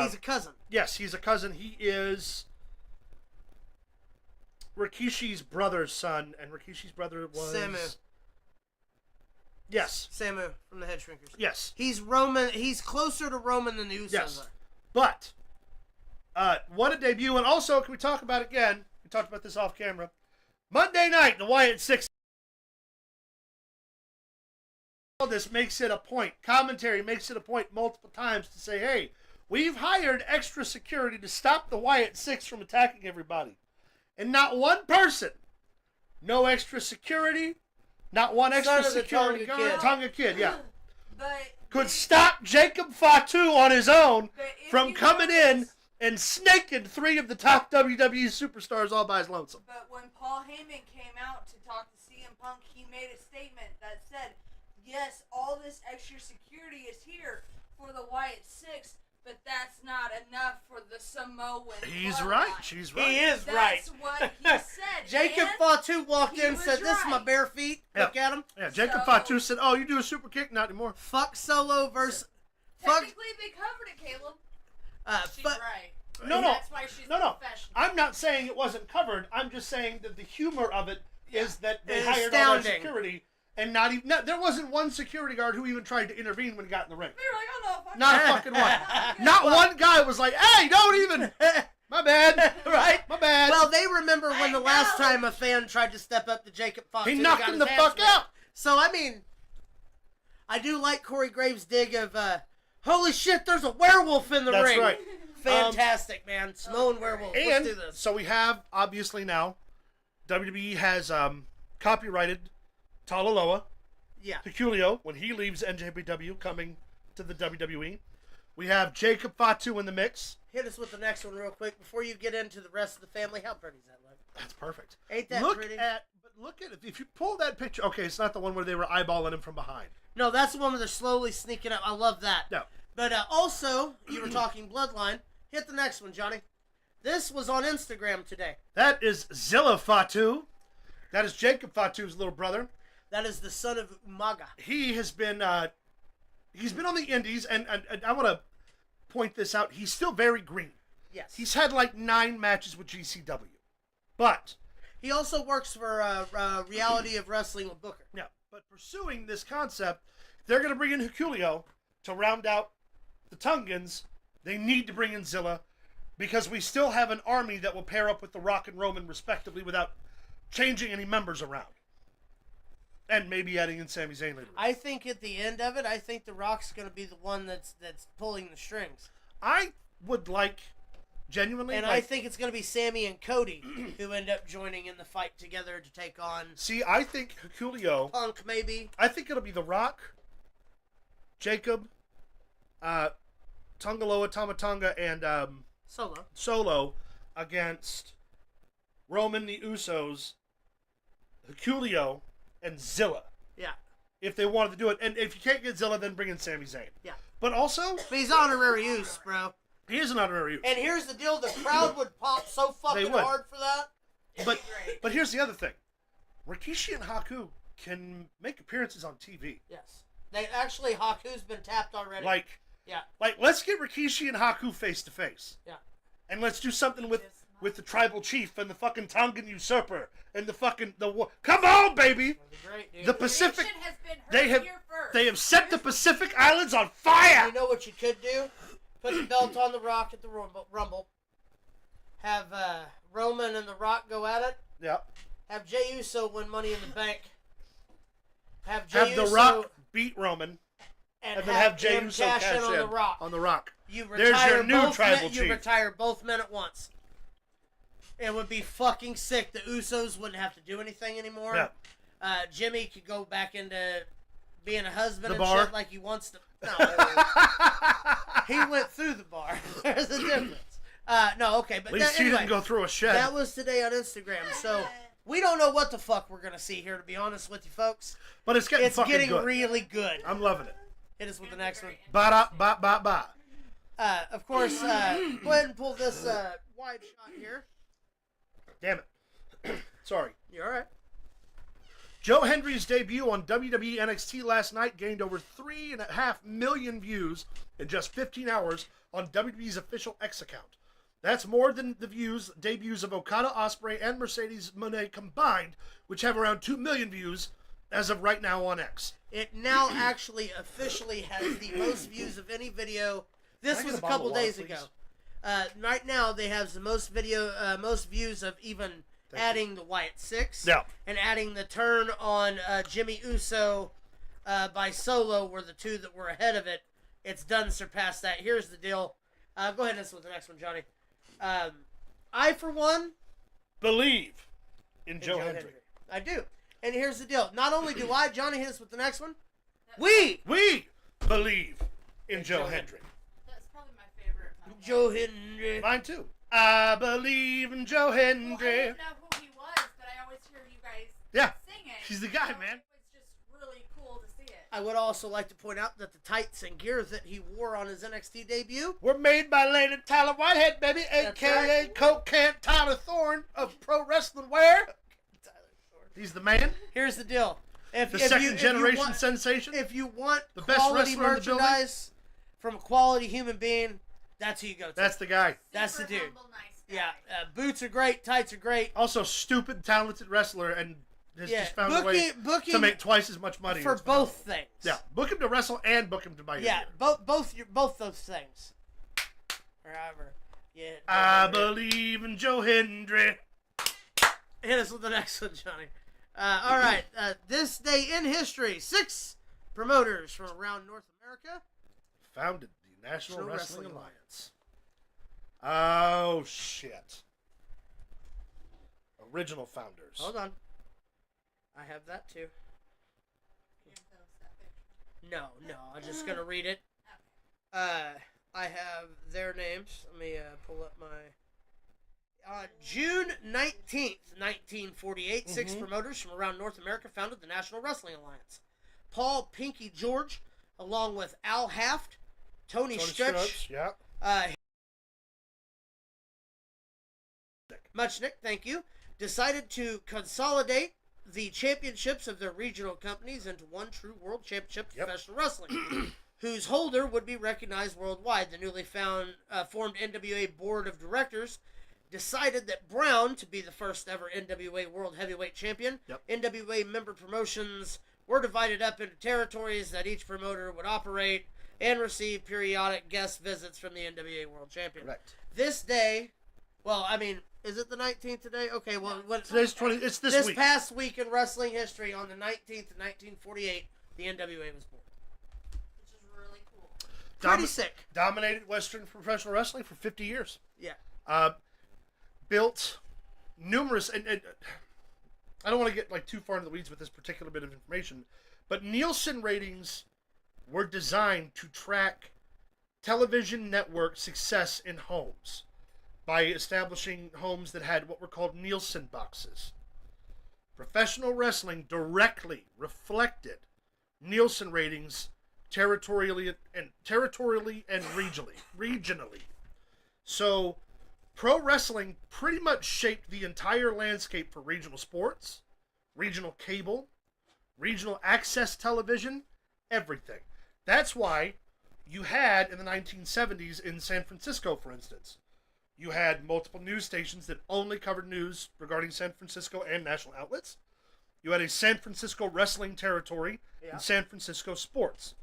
he's a cousin. Yes, he's a cousin. He is Rikishi's brother's son, and Rikishi's brother was... Samu. Yes. Samu from the Head Shrinkers. Yes. He's Roman. He's closer to Roman than the Usos Yes. are. But, what a debut. And also, can we talk about it again? We talked about this off camera. Monday night, the Wyatt 6. All this makes it a point. Commentary makes it a point multiple times to say, hey, we've hired extra security to stop the Wyatt 6 from attacking everybody. And not one person. No extra security. Not one extra Son of the security Tonga guard. kid. Tonga kid, yeah. But could stop Jacob Fatu on his own But if from you coming in notice- and snaking 3 of the top WWE superstars all by his lonesome. But when Paul Heyman came out to talk to CM Punk, he made a statement that said, yes, all this extra security is here for the Wyatt Six, but that's not enough for the Samoan He's bloodline." right. She's right. He is right. That's what he said. Jacob and Fatu walked he in and was said, "This is my right. bare feet." Yeah. Look at him. Yeah, Jacob So- Fatu said, "Oh, you do a super kick? Not anymore." Fuck Solo versus. Fuck. Technically, they covered it, Caleb. She's But right. No, no. That's why she's No, no. professional. I'm not saying it wasn't covered. I'm just saying that the humor of it is that they It's hired all that astounding. security, and there wasn't one security guard who even tried to intervene when he got in the ring. They were like, oh no, fuck Not a that. fucking one. Not one guy was like, "Hey, don't even." My bad. Right? My bad. Well, they remember when I the last know. time a fan tried to step up to Jacob Fatu. he and knocked got him his the ass fuck whipped. out. So, I mean, I do like Corey Graves' dig of, holy shit, there's a werewolf in the That's ring. right. Fantastic, man. Samoan werewolf. Let's And do this. so we have, obviously now, WWE has copyrighted Talaloa, Yeah. Peculio, when he leaves NJPW, coming to the WWE. We have Jacob Fatu in the mix. Hit us with the next one real quick before you get into the rest of the family. How pretty is that look? That's perfect. Ain't that look pretty? look at it. If you pull that picture, okay, it's not the one where they were eyeballing him from behind. No, that's the one where they're slowly sneaking up. I love that. No. But also, you were talking Bloodline. Hit the next one, Johnny. This was on Instagram today. That is Zilla Fatu. That is Jacob Fatu's little brother. That is the son of Umaga. He has been he's been on the indies, and I want to point this out. He's still very green. Yes. He's had like 9 matches with GCW. But He also works for Reality of Wrestling with Booker. yeah, but pursuing this concept, they're going to bring in Hikuleo to round out the Tungans. They need to bring in Zilla because we still have an army that will pair up with the Rock and Roman respectively without changing any members around. And maybe adding in Sami Zayn later. I think at the end of it, I think The Rock's going to be the one that's pulling the strings. I would like, genuinely, And like, I think it's going to be Sammy and Cody who end up joining in the fight together to take on see, I think Hikuleo, Punk, maybe. I think it'll be The Rock, Jacob, Tungaloa, Tamatonga, and Solo. Solo against Roman, the Usos, Hikuleo, and Zilla. Yeah. If they wanted to do it. And if you can't get Zilla, then bring in Sami Zayn. Yeah. But also, But he's honorary use, bro. he is an honorary use. And here's the deal, the crowd would pop so fucking would. hard for that. But here's the other thing. Rikishi and Haku can make appearances on TV. Yes. They actually, Haku's been tapped already. Like, Yeah. let's get Rikishi and Haku face to face. Yeah. And let's do something with the tribal chief and the fucking Tongan usurper and the fucking come on, baby! That'd be great, dude. The Pacific, Nation has been heard they have here first. they have set the Pacific Islands on fire. You know what you could do? Put the belt on The Rock at the Rumble. Have Roman and The Rock go at it. Yeah. Have Jey Uso win Money in the Bank. Have Jey Have the Uso Rock beat Roman, and then have Jey him Uso cash cash in on in The Rock. on the Rock. You There's retire your new both tribal men, chief. You retire both men at once. It would be fucking sick. The Usos wouldn't have to do anything anymore. Yeah. Jimmy could go back into being a husband The and bar? shit like he wants to. No, he went through the bar. There's a difference. No, okay, but At least he anyway, didn't go through a shed. that was today on Instagram. So we don't know what the fuck we're gonna see here. To be honest with you, folks, But it's getting it's fucking getting good. really good. I'm loving it. Hit us with the next one. Ba ba ba ba. Of course, go ahead and pull this wide shot here. Damn it. Sorry. You're all right. Joe Hendry's debut on WWE NXT last night gained over 3.5 million views in just 15 hours on WWE's official X account. That's more than the debuts of Okada, Ospreay, and Mercedes Moné combined, which have around 2 million views as of right now on X. It now actually officially has the most views of any video. This Can I was get a a couple bottle of days water, ago. please? Right now, they have the most views of even adding the Wyatt Six. Yeah. And adding the turn on Jimmy Uso by Solo were the two that were ahead of it. It's done surpassed that. Here's the deal. Go ahead and listen with the next one, Johnny. I, for one, Believe in in Joe Hendry. I do. And here's the deal. Not only do I, Johnny, hit us with the next one. We We believe in Joe Hendry. That's probably my favorite. Joe Hendry. Mine too. I believe in Joe Well, I Hendry. didn't know who he was, but I always hear you guys Yeah, sing it. he's the guy, so man. It was just really cool to see it. I would also like to point out that the tights and gear that he wore on his NXT debut. We're made by Lady Tyler Whitehead, baby, That's a.k.a. right. Coke Can Tyler Thorne of Pro Wrestling Wear. He's the man. Here's the deal. The second generation sensation. If you want The best quality wrestler in the building. merchandise from a quality human being, that's who you go to. That's the guy. That's the Super dude. humble, nice guy. Yeah, boots are great, tights are great. Also, stupid, talented wrestler, and has Yeah, just found a way booking to make twice as much money. for It's both phenomenal. things. Yeah, book him to wrestle and book him to buy your Yeah, gear. both those things. Or however. Yeah. I believe in Joe Hendry. Hit us with the next one, Johnny. All right. This day in history, 6 promoters from around North America Founded the National National Wrestling Wrestling Alliance. Oh, shit. Original founders. Hold on. I have that too. You can post that picture. No. I'm just gonna read it. I have their names. Let me pull up my. June 19th, 1948, 6 promoters from around North America founded the National Wrestling Alliance. Paul Pinky George, along with Al Haft, Tony Stretch, Yeah. Muchnick, thank you, decided to consolidate the championships of their regional companies into one true world championship of professional wrestling, whose holder would be recognized worldwide. The newly formed NWA Board of Directors decided that Brown to be the first ever NWA World Heavyweight Champion. NWA member promotions were divided up into territories that each promoter would operate and receive periodic guest visits from the NWA World Champion. Correct. This day, well, I mean, is it the 19th today? Okay, well, Today's 20. It's this this week. past week in wrestling history, on the 19th of 1948, the NWA was born. Which is really cool. Pretty sick. Dominated Western professional wrestling for 50 years. Yeah. Built numerous, and I don't want to get too far into the weeds with this particular bit of information, but Nielsen ratings were designed to track television network success in homes by establishing homes that had what were called Nielsen boxes. Professional wrestling directly reflected Nielsen ratings territorially and regionally. So pro wrestling pretty much shaped the entire landscape for regional sports, regional cable, regional access television, everything. That's why you had, in the 1970s in San Francisco, for instance, you had multiple news stations that only covered news regarding San Francisco and national outlets. You had a San Francisco wrestling territory and San Francisco sports.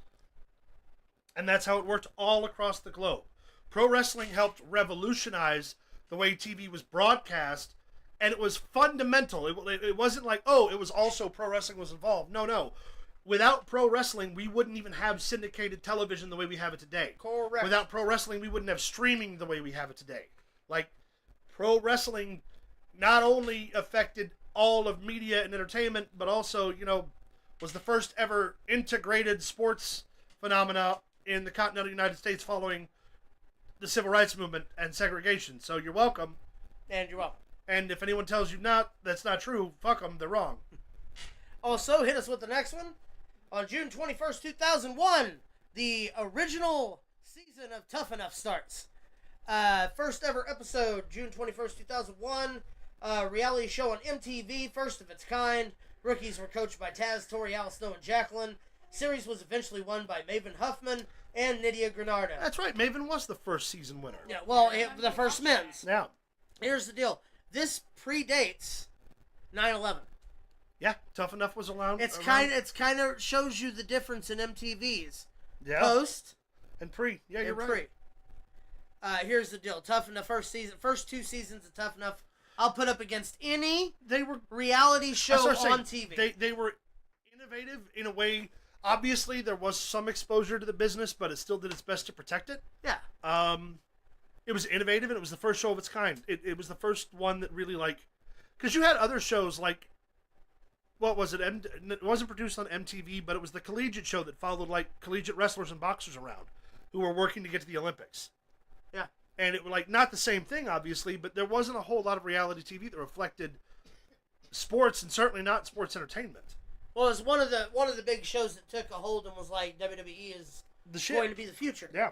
And that's how it worked all across the globe. Pro wrestling helped revolutionize the way TV was broadcast, and it was fundamental. It wasn't like, oh, it was also pro wrestling was involved. No. Without pro wrestling, we wouldn't even have syndicated television the way we have it today. Correct. Without pro wrestling, we wouldn't have streaming the way we have it today. Pro wrestling not only affected all of media and entertainment, but also, was the first ever integrated sports phenomena in the continental United States following the civil rights movement and segregation. So you're welcome. And you're welcome. And if anyone tells you that's not true, fuck them, they're wrong. Also, hit us with the next one. On June 21st, 2001, the original season of Tough Enough starts. First ever episode, June 21st, 2001. Reality show on MTV, first of its kind. Rookies were coached by Taz, Tori, Al Snow, and Jacqueline. Series was eventually won by Maven Huffman and Nydia Granada. That's right, Maven was the first season winner. Yeah, well, the first men's. Yeah. Here's the deal. This predates 9/11. Yeah, Tough Enough was around. It's kind of shows you the difference in MTV's post and pre. Yeah, you're and right. Pre. Here's the deal. Tough Enough first 2 seasons of Tough Enough, I'll put up against any reality show on TV. They were innovative in a way. Obviously, there was some exposure to the business, but it still did its best to protect it. Yeah. It was innovative, and it was the first show of its kind. It was the first one that really, because you had other shows like what was it? It wasn't produced on MTV, but it was the collegiate show that followed like collegiate wrestlers and boxers around who were working to get to the Olympics. Yeah. And it was like not the same thing, obviously, but there wasn't a whole lot of reality TV that reflected sports, and certainly not sports entertainment. Well, it's one of the big shows that took a hold and was like, WWE is The shit. going to be the future. Yeah.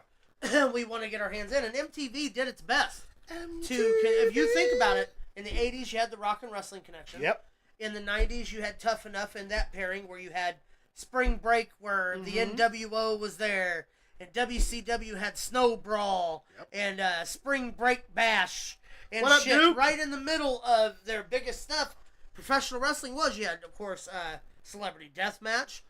We want to get our hands in, and MTV did its best. MTV. If you think about it, in the 80s you had the Rock and Wrestling Connection. Yep. In the 90s you had Tough Enough in that pairing where you had Spring Break where the NWO was there, and WCW had Snow Brawl, and Spring Break Bash, and What up, shit Duke? right in the middle of their biggest stuff. Professional wrestling was. You had, of course, Celebrity Deathmatch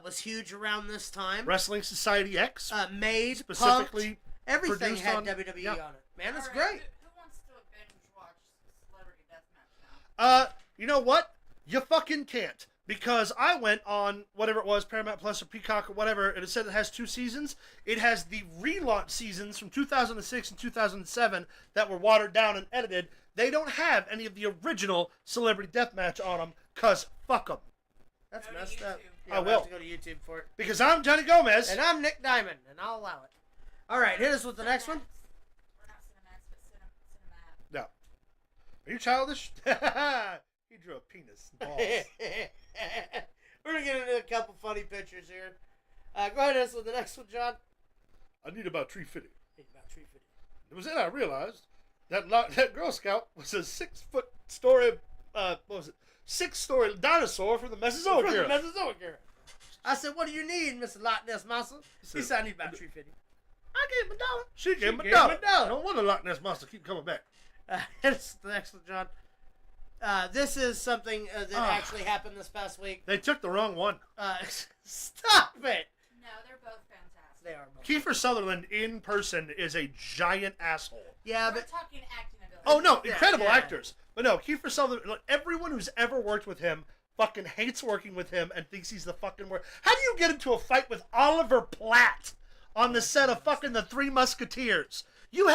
was huge around this time. Wrestling Society X. Made, specifically Punk'd, everything produced had on- WWE yeah. on it. Man, it's Alright, great. Who wants to binge watch Celebrity Deathmatch now? You know what? You fucking can't. Because I went on whatever it was, Paramount Plus or Peacock or whatever, and it said it has 2 seasons. It has the relaunch seasons from 2006 and 2007 that were watered down and edited. They don't have any of the original Celebrity Deathmatch on them, because fuck them. That's Go to messed up. YouTube. Yeah, I we'll will. have to go to YouTube for it. Because I'm Johnny Gomez. And I'm Nick Diamond, and I'll allow it. All right, hit us with the next one. We're not Cinemax, but Cinemat. No. Are you childish? He drew a penis and balls. We're going to get into a couple funny pictures here. Go ahead and hit us with the next one, John. I need about tree fitting. Hey, about 350. It was then I realized that Girl Scout was a 6-foot story, what was it? 6-story dinosaur from the Mesozoic From the era. Mesozoic era. I said, what do you need, Mr. Loch Ness Monster? He said, I need about 350. I gave him $1. She gave him a gave him dollar. $1. No wonder Loch Ness Monster keep coming back. Hit us with the next one, John. This is something that actually happened this past week. They took the wrong one. Stop it! No, they're both fantastic. They are both. Kiefer Sutherland in person is a giant asshole. Yeah, We're but talking acting ability. Oh no, Yeah, incredible yeah. actors. But no, Kiefer Sutherland, like, everyone who's ever worked with him fucking hates working with him and thinks he's the fucking worst. How do you get into a fight with Oliver Platt on the set of fucking The Three Musketeers? You know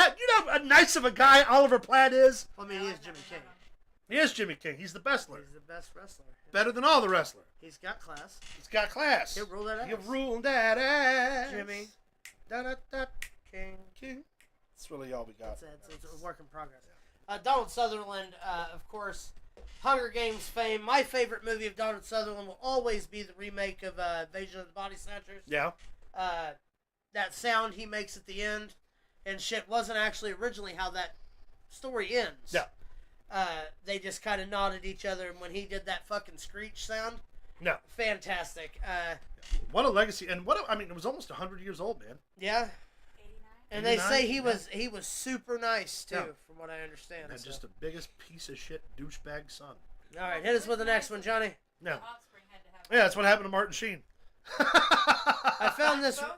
how nice of a guy Oliver Platt is? I mean, he is Jimmy King. He is Jimmy King. He's the best wrestler. He's the best wrestler. Better than all the wrestlers. He's got class. He's got class. He'll rule that ass. He'll rule that ass. Jimmy. Da-da-da. King. King. That's really all we got. It's a work in progress. Donald Sutherland, of course, Hunger Games fame. My favorite movie of Donald Sutherland will always be the remake of Invasion of the Body Snatchers. Yeah. That sound he makes at the end and shit wasn't actually originally how that story ends. Yeah. They just kind of nodded each other, and when he did that fucking screech sound, No. fantastic. What a legacy. And it was almost 100 years old, man. Yeah. 89. And they say 89? he was super nice too, Yeah. from what I understand. And so. just the biggest piece of shit douchebag son. All right, hit us with the next one, Johnny. No. The offspring had to have. Yeah, that's what happened to Martin Sheen. I found this. Both?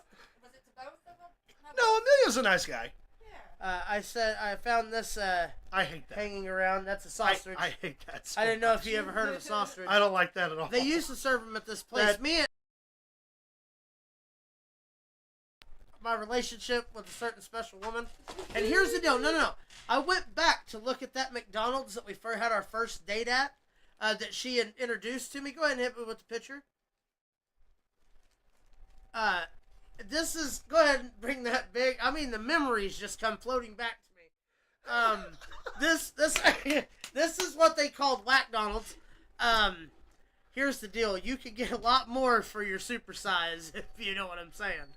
Was it to both of them? No, Emilio's a nice guy. Yeah. I found this I hate that. hanging around. That's a sausage. I hate that so I didn't know much. if you ever heard of a sausage. I don't like that at all. They used to serve them at this place. That- Me and my relationship with a certain special woman. And here's the deal. No. I went back to look at that McDonald's that we first had our first date at, that she had introduced to me. Go ahead and hit me with the picture. This is, go ahead and bring that big. I mean, the memories just come floating back to me. This is what they called Whack-Donald's. Here's the deal. You could get a lot more for your supersize, if you know what I'm saying.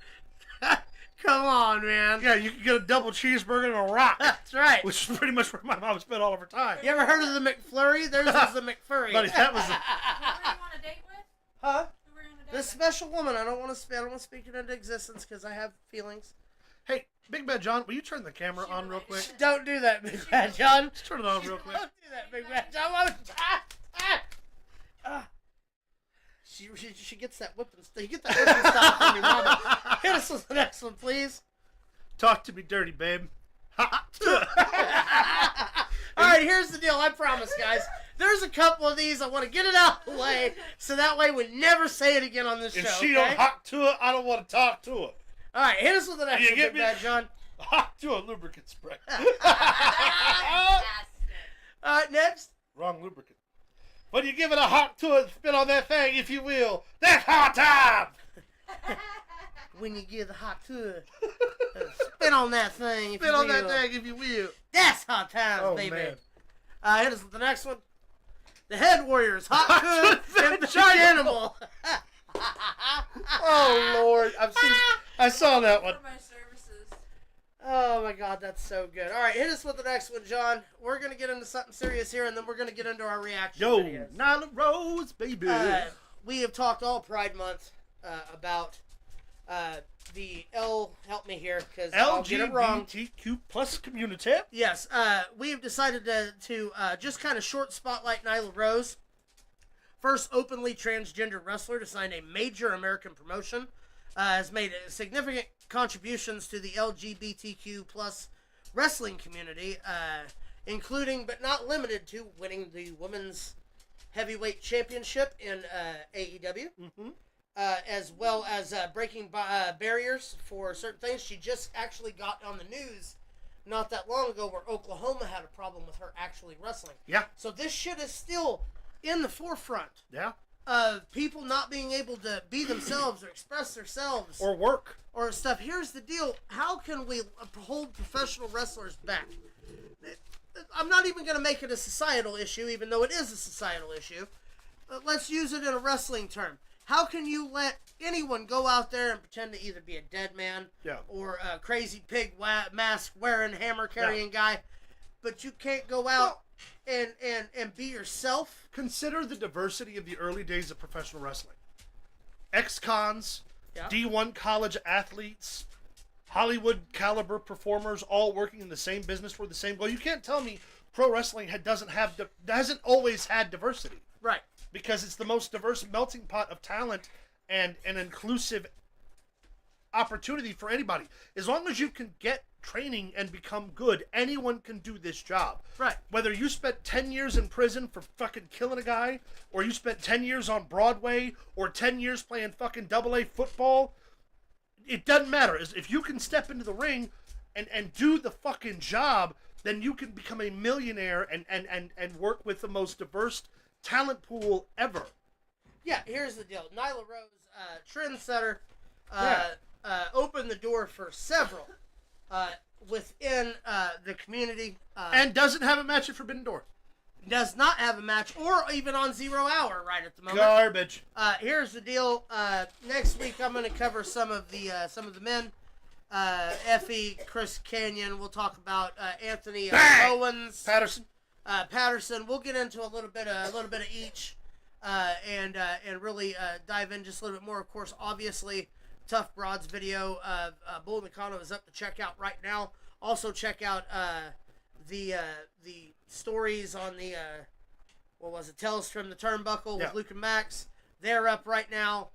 Come on, man. Yeah, you can get a double cheeseburger and a rock. That's right. Which is pretty much where my mom spent all of her time. You ever heard of the McFlurry? Theirs is the McFurry. Buddy, that was Who were you on a date with? Huh? Who were you on a date This with? special woman. I don't want to speak it into existence because I have feelings. Hey, Big Bad John, will you turn the camera on real quick? Don't do that, Big Bad John. Just turn it on real quick. Don't do that, Big Bad John. She gets that whipping stuff. You get that whipping stuff from your mama. Hit us with the next one, please. Talk to me dirty, babe. All right, here's the deal. I promise, guys. There's a couple of these. I want to get it out of the way, so that way we never say it again on this If show. she okay? don't hot to it, I don't want to talk to her. All right, hit us with the next You one, get Big me? Bad John. Hot to a lubricant spray. Fantastic. All right, next. Wrong lubricant. When you give it a hot to it, spit on that thing, if you will. That's hot time! When you give the hot to spit on that thing, if Spit you on will. that thing, if you will. That's hot times, Oh, baby. man. Hit us with the next one. The Head Warriors, hot to and the Animal. Oh, Lord. I saw that one. For my services. Oh my God, that's so good. All right, hit us with the next one, John. We're gonna get into something serious here, and then we're gonna get into our reaction Yo, videos. Nyla Rose, baby. We have talked all Pride Month about the help me here because I'll get it wrong. LGBTQ plus community. Yes, we have decided to just kind of short spotlight Nyla Rose, first openly transgender wrestler to sign a major American promotion, has made significant contributions to the LGBTQ plus wrestling community, including but not limited to winning the Women's Heavyweight Championship in AEW. Mm-hmm. As well as breaking barriers for certain things. She just actually got on the news not that long ago where Oklahoma had a problem with her actually wrestling. Yeah. So this shit is still in the forefront Yeah. of people not being able to be themselves or express themselves Or work. or stuff. Here's the deal. How can we hold professional wrestlers back? I'm not even going to make it a societal issue, even though it is a societal issue. Let's use it in a wrestling term. How can you let anyone go out there and pretend to either be a dead man or a crazy pig mask wearing, hammer carrying guy, but you can't go out and be yourself? Consider the diversity of the early days of professional wrestling. Ex-cons, D1 college athletes, Hollywood caliber performers, all working in the same business for the same goal. You can't tell me pro wrestling hasn't always had diversity. Right. Because it's the most diverse melting pot of talent and an inclusive opportunity for anybody. As long as you can get training and become good, anyone can do this job. Right. Whether you spent 10 years in prison for fucking killing a guy, or you spent 10 years on Broadway, or 10 years playing fucking AA football, it doesn't matter. If you can step into the ring and do the fucking job, then you can become a millionaire and work with the most diverse talent pool ever. Yeah, here's the deal. Nyla Rose, trendsetter, opened the door for several within the community. And doesn't have a match at Forbidden Door. Does not have a match, or even on 0 Hour right at the moment. Garbage. Here's the deal. Next week I'm going to cover some of the men. Effie, Chris Canyon. We'll talk about Anthony Owens, Patterson. We'll get into a little bit of each, and really dive in just a little bit more. Of course, obviously, Tough Broad's video of Bull Nakano is up to check out right now. Also, check out the stories on the Tales from the Turnbuckle with Luke and Max. They're up right now.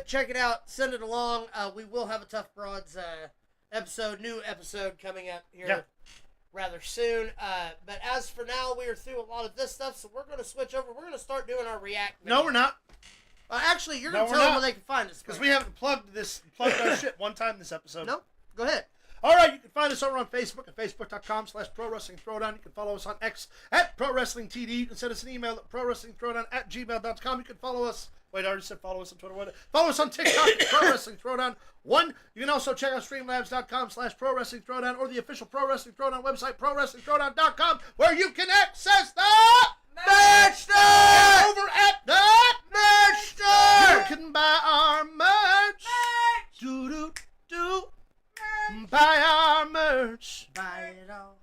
Check it out, send it along. We will have a Tough Broads new episode coming up here rather soon. But as for now, we are through a lot of this stuff, so we're going to switch over. We're going to start doing our react videos. No, we're not. Actually, you're going to tell them where they can find us. Because we haven't plugged our shit one time this episode. No? Go ahead. All right, you can find us over on Facebook at facebook.com/ProWrestlingThrowdown. You can follow us on X at ProWrestlingTD. You can send us an email at ProWrestlingThrowdown@gmail.com. You can follow us. Wait, I already said follow us on Twitter. Follow us on TikTok at ProWrestlingThrowdown1. You can also check out streamlabs.com/ProWrestlingThrowdown or the official Pro Wrestling Throwdown website, ProWrestlingThrowdown.com, where you can access the Merch Store! Over at the Merch Store! You can buy our merch. Do-do-do. Buy our merch. Buy it all.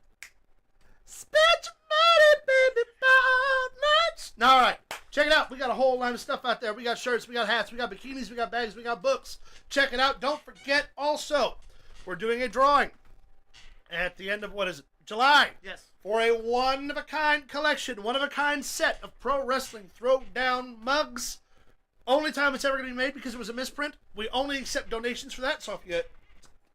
Spend your money, baby, buy our merch. All right, check it out. We got a whole line of stuff out there. We got shirts, we got hats, we got bikinis, we got bags, we got books. Check it out. Don't forget also, we're doing a drawing at the end of, July. Yes. For a one-of-a-kind collection, one-of-a-kind set of Pro Wrestling Throwdown mugs. Only time it's ever going to be made because it was a misprint. We only accept donations for that, so if you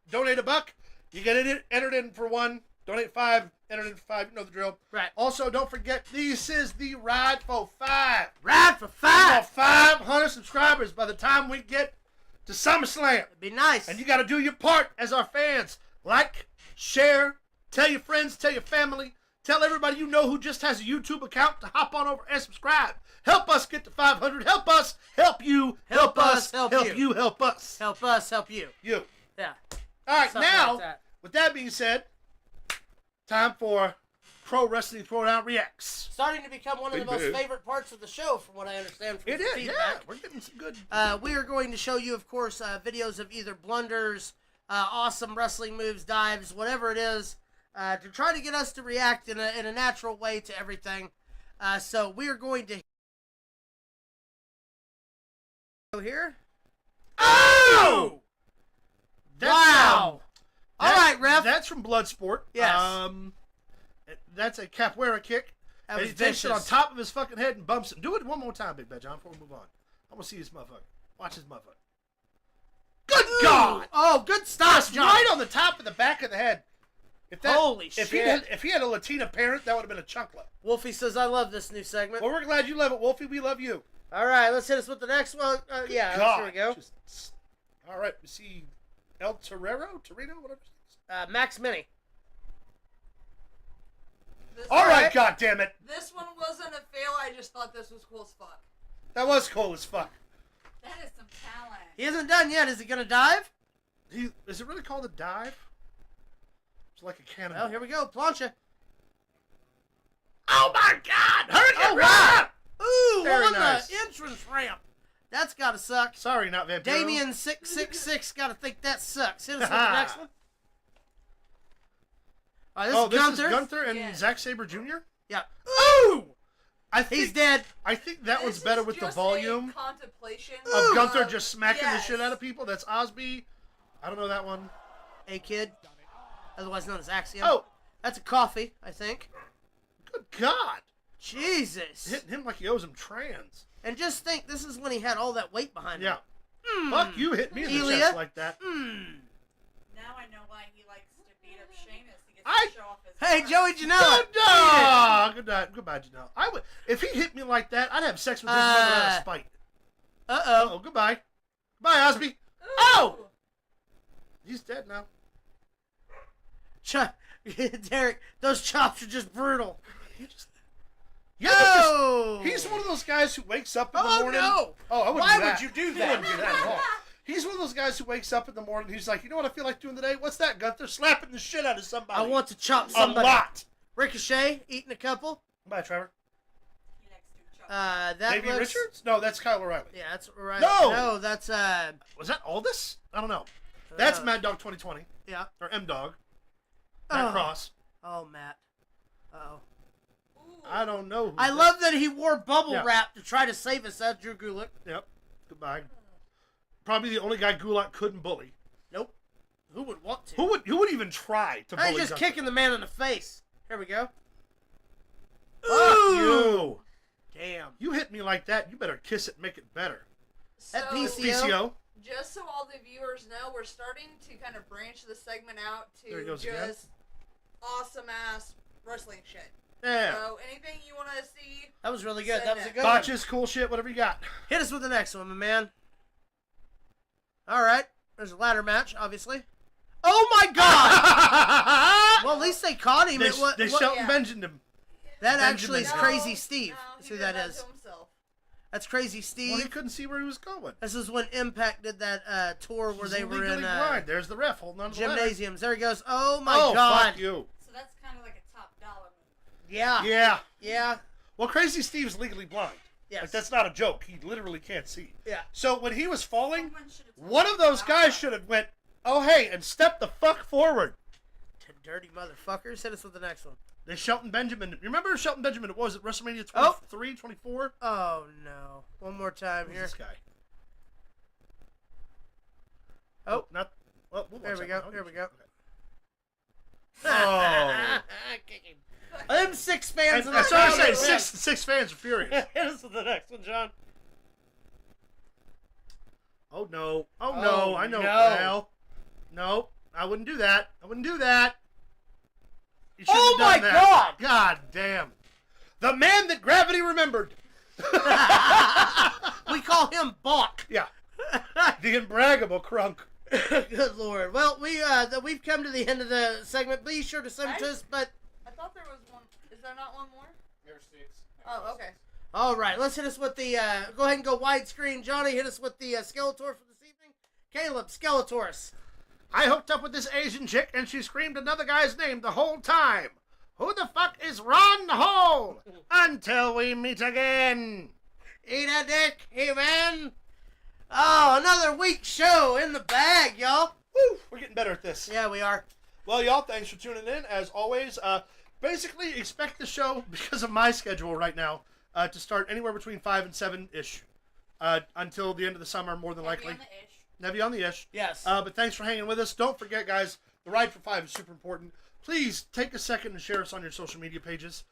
donate $1, you get it entered in for 1. Donate 5, entered in for 5. You know the drill. Right. Also, don't forget, this is the Ride for 5. Ride for 5. 500 subscribers by the time we get to SummerSlam. It'd be nice. And you got to do your part as our fans. Like, share, tell your friends, tell your family, Tell everybody you know who just has a YouTube account to hop on over and subscribe. Help us get to 500. Help us. Help you. Help us. Help you. Help us. Help us. Help you. You. Yeah. All right, Something now, like that. with that being said, time for Pro Wrestling Throwdown Reacts. Starting to become one of the most favorite parts of the show, from what I understand from It the is, feedback. yeah. We're getting some good. We are going to show you, of course, videos of either blunders, awesome wrestling moves, dives, whatever it is, to try to get us to react in a natural way to everything. So we are going to go here. Oh! Wow! All right, ref. That's from Bloodsport. Yes. That's a capoeira kick. That And was he takes it on vicious. top of his fucking head and bumps it. Do it one more time, Big Bad John, before we move on. I want to see this motherfucker. Watch this motherfucker. Good Ooh. God! Oh, good stuff, John. Right on the top of the back of the head. Holy if shit. If he had a Latina parent, that would have been a chunkla. Wolfie says, I love this new segment. Well, we're glad you love it, Wolfie. We love you. All right, let's hit us with the next one. Yeah, God. here we go. All right, we see El Torino, whatever. Max Mini. All right, God damn it. This one wasn't a fail. I just thought this was cool as fuck. That was cool as fuck. That is some talent. He isn't done yet. Is he going to dive? Is it really called a dive? It's like a cannon. Well, here we go. Plancha. Oh my God! Hurricane Oh, Run! wow. Ooh, Very on nice. the entrance ramp. That's got to suck. Sorry, not Vampiro. Damien666 got to think that sucks. Hit us with the next one. All right, This Gunther. is Gunther and Yeah. Zack Sabre Jr.? Yeah. Ooh! He's dead. I think that was This better is with the just volume a contemplation of Gunther just smacking the yes. shit out of people. That's Osby. I don't know that one. A Kid, otherwise known as Axiom. Oh, That's a coffee, I think. good God. Jesus. Hitting him like he owes him trans. And just think, this is when he had all that weight behind him. Yeah. Fuck you, hit me in the Elia? chest like that. Now I know why he likes to beat up Sheamus. He gets I- to show off his Hey, arm. Joey Janela. Good dog. Good night. Goodbye, Janelle. I would, if he hit me like that, I'd have sex with his mother out of spite. Uh-oh. Oh, goodbye. Goodbye, Osby. Oh! He's dead now. Derek, those chops are just brutal. Yeah, Oh! he's one of those guys who wakes up in the Oh, morning. no. Oh, I wouldn't Why do that. would you do He that? wouldn't do that at all. He's one of those guys who wakes up in the morning. He's like, you know what I feel like doing today? What's that, Gunther? Slapping the shit out of somebody. I want to chop a somebody. lot. Ricochet, eating a couple. Bye, Trevor. He likes to chop. That Davey looks... Richards? No, that's Kyle O'Reilly. Yeah, that's right. No! No, that's, Was that Aldous? I don't know. That's Uh, Mad Dog 2020. yeah. Or M Dog. Matt Oh. Cross. Oh, Matt. Uh-oh. I don't know. Who I that- love that he wore bubble Yeah. wrap to try to save us. That's Drew Gulak. Yep. Goodbye. Probably the only guy Gulak couldn't bully. Nope. Who would want to? Who would even try to bully He's just Gunther? kicking the man in the face. Here we go. Fuck you. Damn. You hit me like that, you better kiss it and make it better. That So, PC PCO. just so all the viewers know, we're starting to kind of branch the segment out There he to goes just again. awesome ass wrestling shit. Yeah. So anything you want to see, That was really good. That was a good one. Botches, cool shit, whatever you got. Hit us with the next one, my man. All right. There's a ladder match, obviously. Oh, my God! Well, at least they caught him. They Shelton yeah. Benjamin him. That Benjamin. actually is No, Crazy Steve. No, That's he who did that is. to himself. That's Crazy Well, he Steve. couldn't see where he was going. This is when Impact did that tour where He's they were legally in blind. There's the ref holding on to the ladder. gymnasiums. There he goes. Oh, my Oh, God. fuck you. So that's kind of like a top dollar move. Yeah. Yeah. Yeah. Well, Crazy Steve's legally blind. Yes. Like, that's not a joke. He literally can't see. Yeah. So when he was falling, Someone should've told one him of those about guys that. should have went, oh, hey, and stepped the fuck forward. Dirty motherfuckers. Hit us with the next one. They Shelton Benjamin. Remember Shelton Benjamin? It was at WrestleMania Oh. 23, 24? Oh, no. One more time Who's here. this guy? Oh. Not. Well, we'll There watch we that go. one. Here we go. Oh. Kick him. Them six fans in the That's what I'm crowd saying. are Six fans are furious. Hit us with the next one, John. Oh no. Oh Oh, no. I know. no. Well, no. I wouldn't do that. I wouldn't do that. You shouldn't Oh have my done that. God! God damn. The man that gravity remembered. We call him Balk. Yeah. The imbraggable Crunk. Good Lord. Well, we've come to the end of the segment. Be sure to send it to us, but I thought there was one. Is there not one more? There's 6. Oh, okay. All right, let's hit us with the. Go ahead and go widescreen, Johnny. Hit us with the Skeletor for this evening. Caleb, Skeletoris. I hooked up with this Asian chick, and she screamed another guy's name the whole time. Who the fuck is Ron Hole? Until we meet again. Eat a dick, hey man. Oh, another week show in the bag, y'all. Woo, we're getting better at this. Yeah, we are. Well, y'all, thanks for tuning in. As always, basically expect the show, because of my schedule right now, to start anywhere between 5 and 7-ish until the end of the summer, more than likely. Heavy on the ish. Yes. But thanks for hanging with us. Don't forget, guys, the Ride for 5 is super important. Please take a second and share us on your social media pages.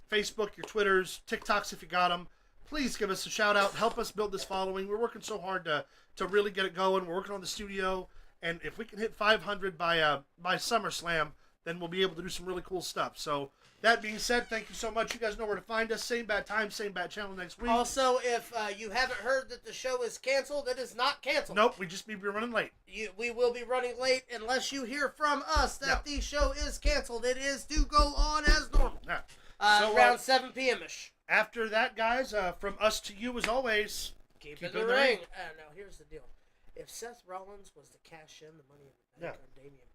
Facebook, your Twitters, TikToks if you got them. Please give us a shout out. Help us build this following. We're working so hard to really get it going. We're working on the studio. And if we can hit 500 by SummerSlam, then we'll be able to do some really cool stuff. So, that being said, thank you so much. You guys know where to find us. Same bad time, same bad channel next week. Also, if you haven't heard that the show is canceled, it is not canceled. Nope, we just may be running late. We will be running late unless you hear from us that the show is canceled. It is to go on as normal. Yeah. Around 7 p.m.-ish. After that, guys, from us to you, as always, Keep in the ring. Now, here's the deal. If Seth Rollins was to cash in the money in the bank on Damian